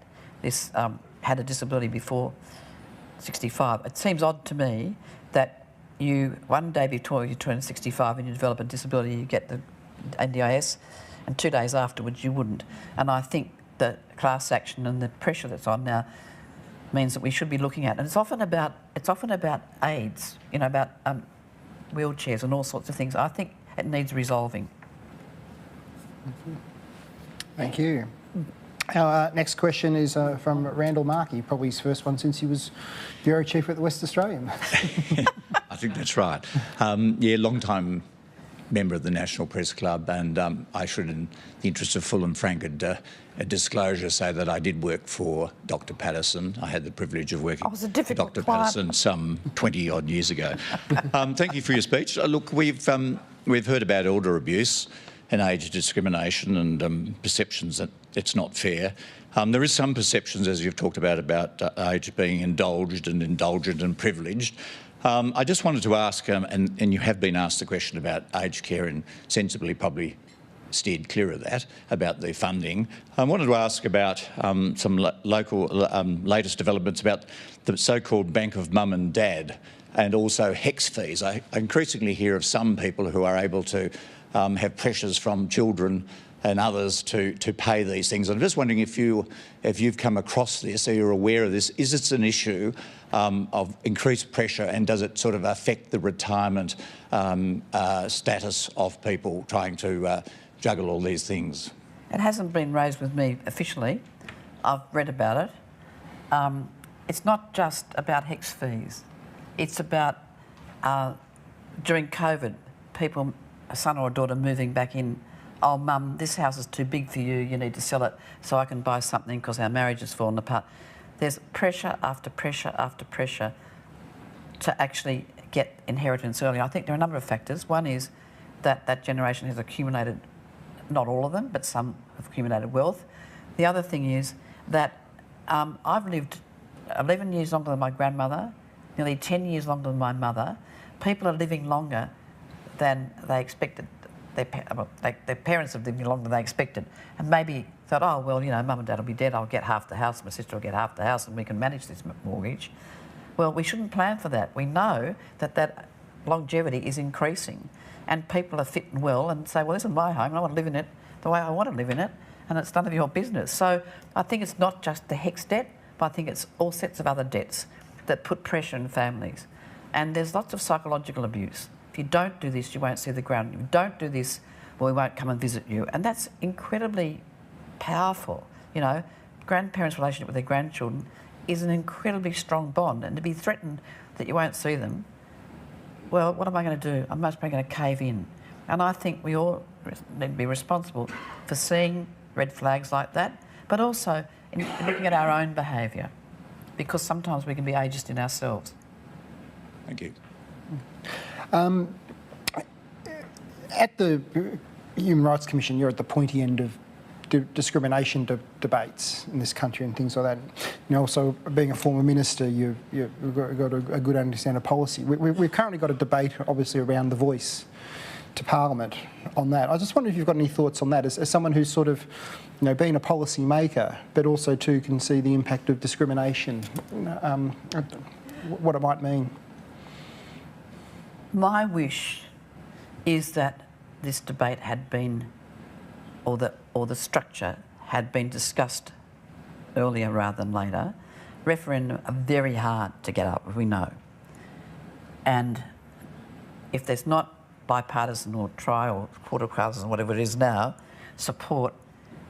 a disability before 65. It seems odd to me that one day before you turn 65 and you develop a disability, you get the NDIS, and 2 days afterwards you wouldn't. And I think the class action and the pressure that's on now means that we should be looking at, and it's often about aids, about wheelchairs and all sorts of things. I think it needs resolving. Thank you. Our next question is from Randall Markey, probably his first one since he was Bureau Chief at the West Australian. I think that's right. Long time member of the National Press Club, and I should, in the interest of full and frank disclosure, say that I did work for Dr. Patterson. I had the privilege of working for Dr. Patterson some 20-odd years ago. Thank you for your speech. Look, we've heard about elder abuse and age discrimination and perceptions that it's not fair. There is some perceptions, as you've talked about age being indulged and indulgent and privileged. I just wanted to ask, and you have been asked the question about aged care and sensibly probably steered clear of that, about the funding. I wanted to ask about some local latest developments about the so-called Bank of Mum and Dad and also HEX fees. I increasingly hear of some people who are able to have pressures from children and others to pay these things. I'm just wondering if you've come across this, or you're aware of this. Is it an issue of increased pressure, and does it sort of affect the retirement status of people trying to juggle all these things? It hasn't been raised with me officially. I've read about it. It's not just about HEX fees. It's about, during COVID, people, a son or a daughter moving back in, oh, Mum, this house is too big for you, you need to sell it so I can buy something because our marriage has fallen apart. There's pressure after pressure after pressure to actually get inheritance early. I think there are a number of factors. One is that generation has accumulated, not all of them, but some have accumulated wealth. The other thing is that I've lived 11 years longer than my grandmother, nearly 10 years longer than my mother. People are living longer than they expected. Their parents have lived longer than they expected, and maybe thought, oh, well, Mum and Dad will be dead, I'll get half the house, my sister will get half the house, and we can manage this mortgage. Well, we shouldn't plan for that. We know that longevity is increasing, and people are fit and well and say, well, this is my home, and I want to live in it the way I want to live in it, and it's none of your business. So I think it's not just the HEX debt, but I think it's all sets of other debts that put pressure on families. And there's lots of psychological abuse. If you don't do this, you won't see the ground. If you don't do this, well, we won't come and visit you. And that's incredibly powerful. Grandparents' relationship with their grandchildren is an incredibly strong bond. And to be threatened that you won't see them, well, what am I going to do? I'm most probably going to cave in. And I think we all need to be responsible for seeing red flags like that, but also in looking at our own behaviour, because sometimes we can be ageist in ourselves. Thank you. At the Human Rights Commission, you're at the pointy end of discrimination debates in this country and things like that. Also, being a former minister, you've got a good understanding of policy. We've currently got a debate, obviously, around the voice. to Parliament on that. I just wonder if you've got any thoughts on that, as someone who's sort of, been a policy maker, but also too can see the impact of discrimination, what it might mean. My wish is that this debate had been, or the structure had been discussed earlier rather than later. Referendum are very hard to get up, we know. And if there's not bipartisan or or quarter partisan, whatever it is now, support,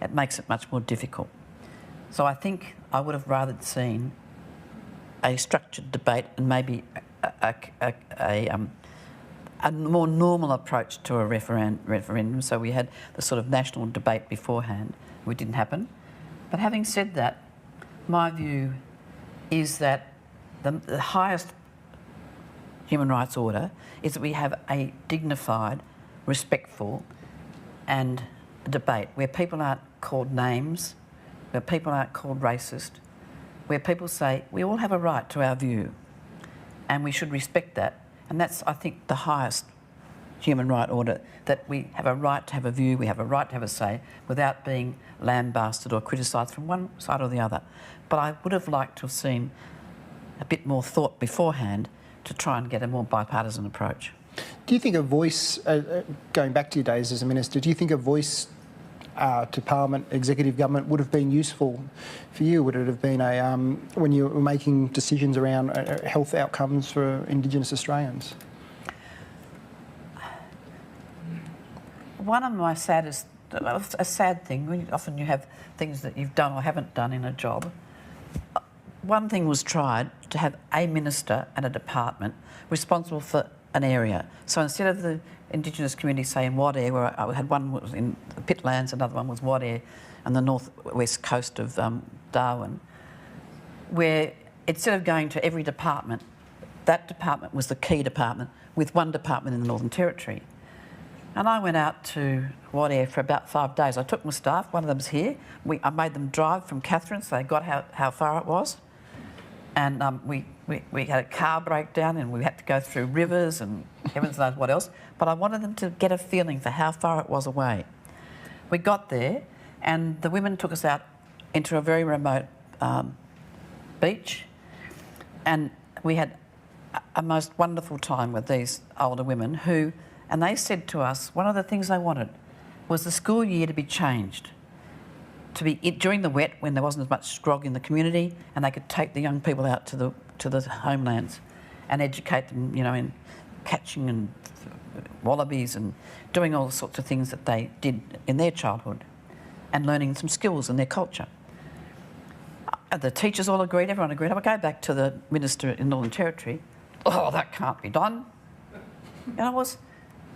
it makes it much more difficult. So I think I would have rather seen a structured debate and maybe a more normal approach to a referendum. So we had the sort of national debate beforehand, which didn't happen. But having said that, my view is that the highest human rights order is that we have a dignified, respectful and debate where people aren't called names, where people aren't called racist, where people say we all have a right to our view and we should respect that. And that's, I think, the highest human right order, that we have a right to have a view, we have a right to have a say without being lambasted or criticised from one side or the other. But I would have liked to have seen a bit more thought beforehand to try and get a more bipartisan approach. Do you think a voice, going back to your days as a minister, do you think a voice to Parliament, executive government, would have been useful for you? Would it have been when you were making decisions around health outcomes for Indigenous Australians? One of my a sad thing, often you have things that you've done or haven't done in a job. One thing was tried to have a minister and a department responsible for an area. So instead of the Indigenous community, say in Wadeye, where I had one was in the Pitlands, another one was Wadeye and the northwest coast of Darwin, where instead of going to every department, that department was the key department with one department in the Northern Territory. And I went out to Wadeye for about 5 days. I took my staff, one of them's here. I made them drive from Katherine so they got how far it was. And we had a car breakdown and we had to go through rivers and heavens knows what else. But I wanted them to get a feeling for how far it was away. We got there and the women took us out into a very remote beach, and we had a most wonderful time with these older women and they said to us, one of the things they wanted was the school year to be changed. To be during the wet, when there wasn't as much grog in the community, and they could take the young people out to the homelands and educate them, in catching and wallabies and doing all the sorts of things that they did in their childhood, and learning some skills in their culture. The teachers all agreed, everyone agreed. I would go back to the minister in Northern Territory. Oh, that can't be done. And I was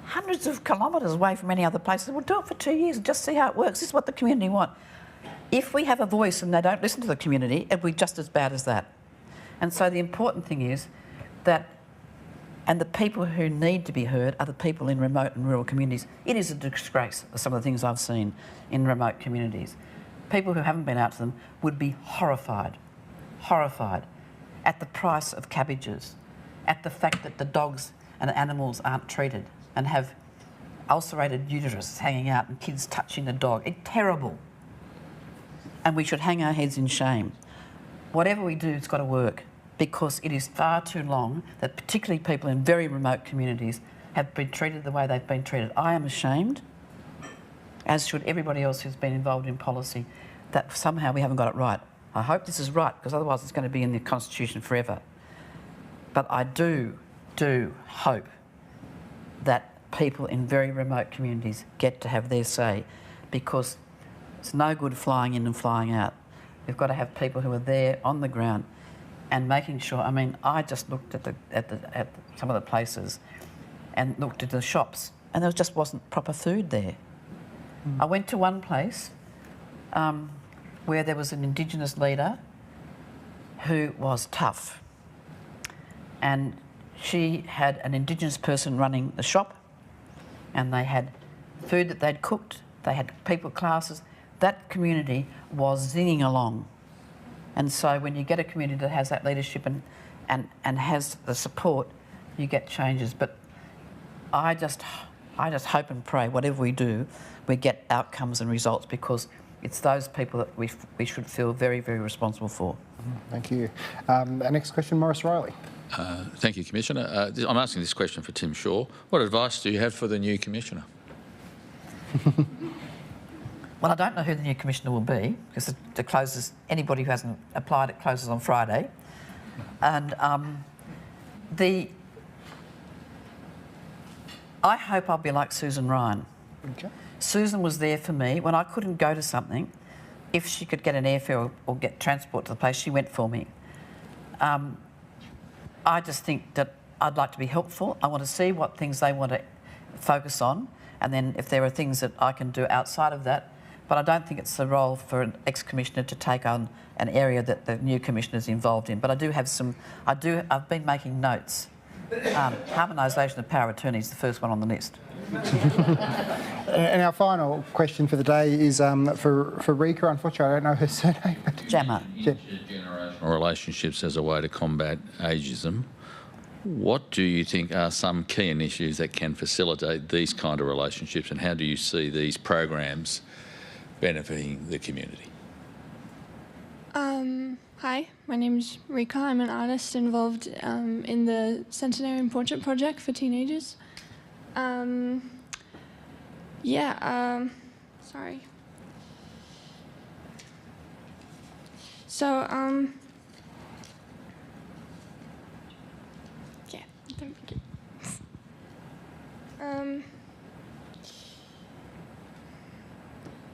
hundreds of kilometres away from any other place. We'll do it for 2 years and just see how it works. This is what the community want. If we have a voice and they don't listen to the community, it'll be just as bad as that. And so the important thing is that, and the people who need to be heard are the people in remote and rural communities. It is a disgrace, some of the things I've seen in remote communities. People who haven't been out to them would be horrified at the price of cabbages, at the fact that the dogs and animals aren't treated and have ulcerated uterus hanging out and kids touching the dog. It's terrible. And we should hang our heads in shame. Whatever we do, it's got to work, because it is far too long that particularly people in very remote communities have been treated the way they've been treated. I am ashamed, as should everybody else who's been involved in policy, that somehow we haven't got it right. I hope this is right, because otherwise it's going to be in the Constitution forever. But I do hope that people in very remote communities get to have their say, because it's no good flying in and flying out. We've got to have people who are there on the ground and making sure. I mean, I just looked at some of the places and looked at the shops, and there just wasn't proper food there. I went to one place where there was an Indigenous leader who was tough, and she had an Indigenous person running the shop, and they had food that they'd cooked, they had people classes. That community was zinging along. And so when you get a community that has that leadership and has the support, you get changes. But I just I just hope and pray whatever we do, we get outcomes and results, because it's those people that we should feel very, very responsible for. Thank you. Our next question, Maurice Riley. Thank you, Commissioner. I'm asking this question for Tim Shaw. What advice do you have for the new Commissioner? Well, I don't know who the new Commissioner will be, because it closes, anybody who hasn't applied, it closes on Friday. And I hope I'll be like Susan Ryan. Okay. Susan was there for me when I couldn't go to something. If she could get an airfare or get transport to the place, she went for me. I just think that I'd like to be helpful. I want to see what things they want to focus on, and then if there are things that I can do outside of that. But I don't think it's the role for an ex-commissioner to take on an area that the new commissioner is involved in. But I do have some. I've been making notes. Harmonisation of power of attorney is the first one on the list. And our final question for the day is for Rika. Unfortunately, I don't know her surname. But Jammer. Generational relationships as a way to combat ageism. What do you think are some key initiatives that can facilitate these kind of relationships, and how do you see these programs benefiting the community? Hi, my name's Rika. I'm an artist involved in the Centenarian Portrait Project for teenagers. Sorry. So, yeah, thank you.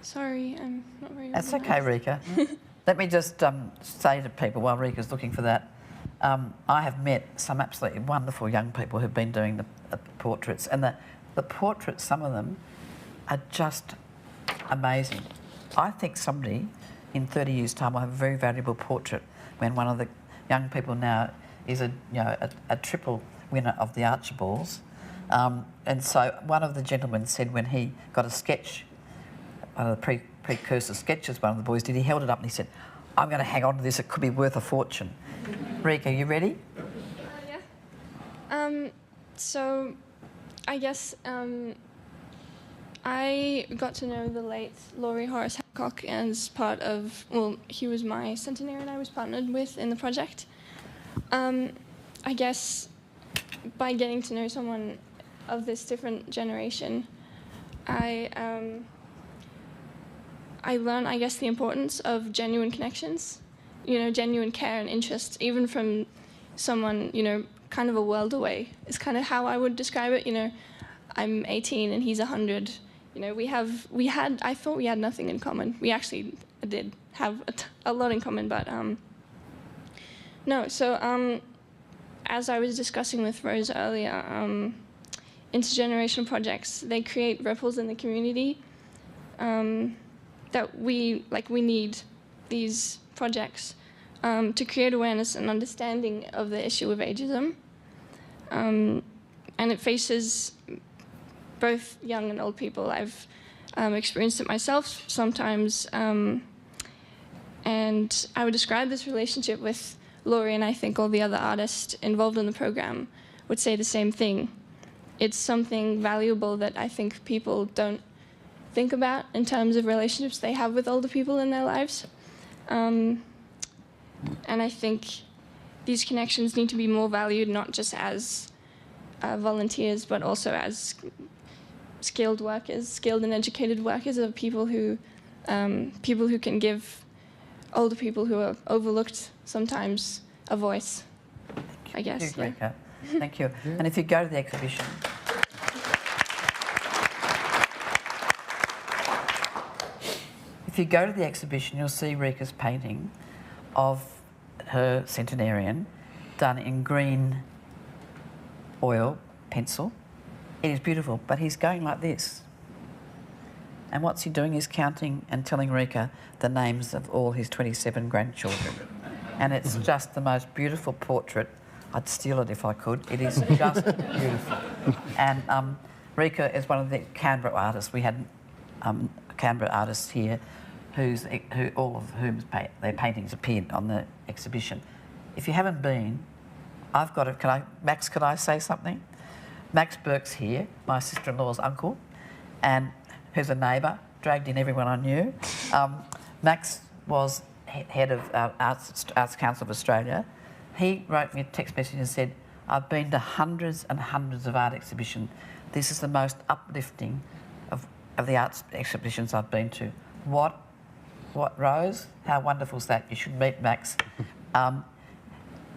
Sorry, I'm not very That's organised. okay, Rika. Let me just say to people while Rika's looking for that, I have met some absolutely wonderful young people who've been doing the portraits, and the portraits, some of them, are just amazing. I think somebody in 30 years' time will have a very valuable portrait when one of the young people now is a triple winner of the Archibalds. And so one of the gentlemen said when he got a sketch, one of the precursor sketches one of the boys did, he held it up and he said, "I'm going to hang on to this, it could be worth a fortune." Rika, you ready? Yeah. So, I guess I got to know the late Laurie Horace Hancock as part of, well, he was my centenarian I was partnered with in the project. I guess by getting to know someone of this different generation, I learned, I guess, the importance of genuine connections, genuine care and interest, even from someone, kind of a world away, is kind of how I would describe it. I'm 18 and he's 100. I thought we had nothing in common. We actually did have a lot in common, but no. So as I was discussing with Rose earlier, intergenerational projects, they create ripples in the community that we need these projects to create awareness and understanding of the issue of ageism. And it faces both young and old people. I've experienced it myself sometimes. And I would describe this relationship with Laurie, and I think all the other artists involved in the program would say the same thing. It's something valuable that I think people don't think about in terms of relationships they have with older people in their lives. And I think these connections need to be more valued, not just as volunteers, but also as skilled workers, skilled and educated workers, of people who can give older people who are overlooked sometimes a voice, I guess. Thank you, Rika. Thank you. And if you go to the exhibition, you'll see Rika's painting of her centenarian done in green oil pencil. It is beautiful, but he's going like this. And what's he doing? He's counting and telling Rika the names of all his 27 grandchildren. And it's just the most beautiful portrait. I'd steal it if I could. It is just beautiful. And Rika is one of the Canberra artists. We had Canberra artists here who all of whom their paintings appeared on the exhibition. If you haven't been, I've got it. Max, could I say something? Max Burke's here, my sister-in-law's uncle, and who's a neighbour, dragged in everyone I knew. Max was head of Arts Council of Australia. He wrote me a text message and said, I've been to hundreds and hundreds of art exhibitions. This is the most uplifting of the arts exhibitions I've been to. What, Rose? How wonderful is that? You should meet Max.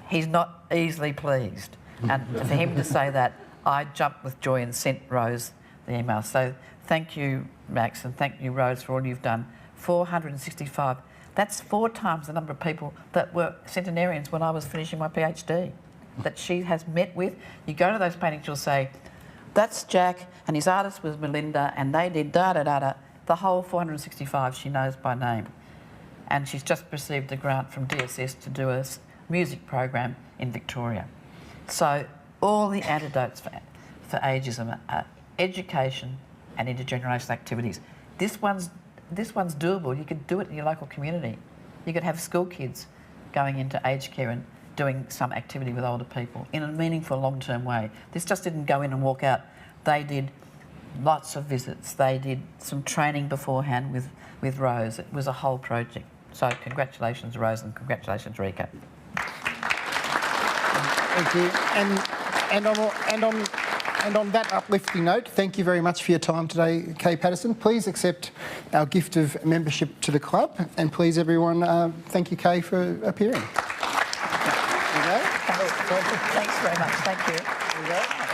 He's not easily pleased. And for him to say that, I jumped with joy and sent Rose the email. So thank you, Max, and thank you, Rose, for all you've done. 465. That's 4 times the number of people that were centenarians when I was finishing my PhD, that she has met with. You go to those paintings, you'll say, that's Jack, and his artist was Melinda, and they did da-da-da-da. The whole 465 she knows by name. And she's just received a grant from DSS to do a music program in Victoria. So all the antidotes for ageism are education and intergenerational activities. This one's doable. You could do it in your local community. You could have school kids going into aged care and doing some activity with older people in a meaningful long-term way. This just didn't go in and walk out. They did lots of visits. They did some training beforehand with Rose. It was a whole project. So congratulations, Rose, and congratulations, Rika. Thank you. And on that uplifting note, thank you very much for your time today, Kay Patterson. Please accept our gift of membership to the club, and please, everyone, thank you, Kay, for appearing. There you go. Thanks very much. Thank you. There you go.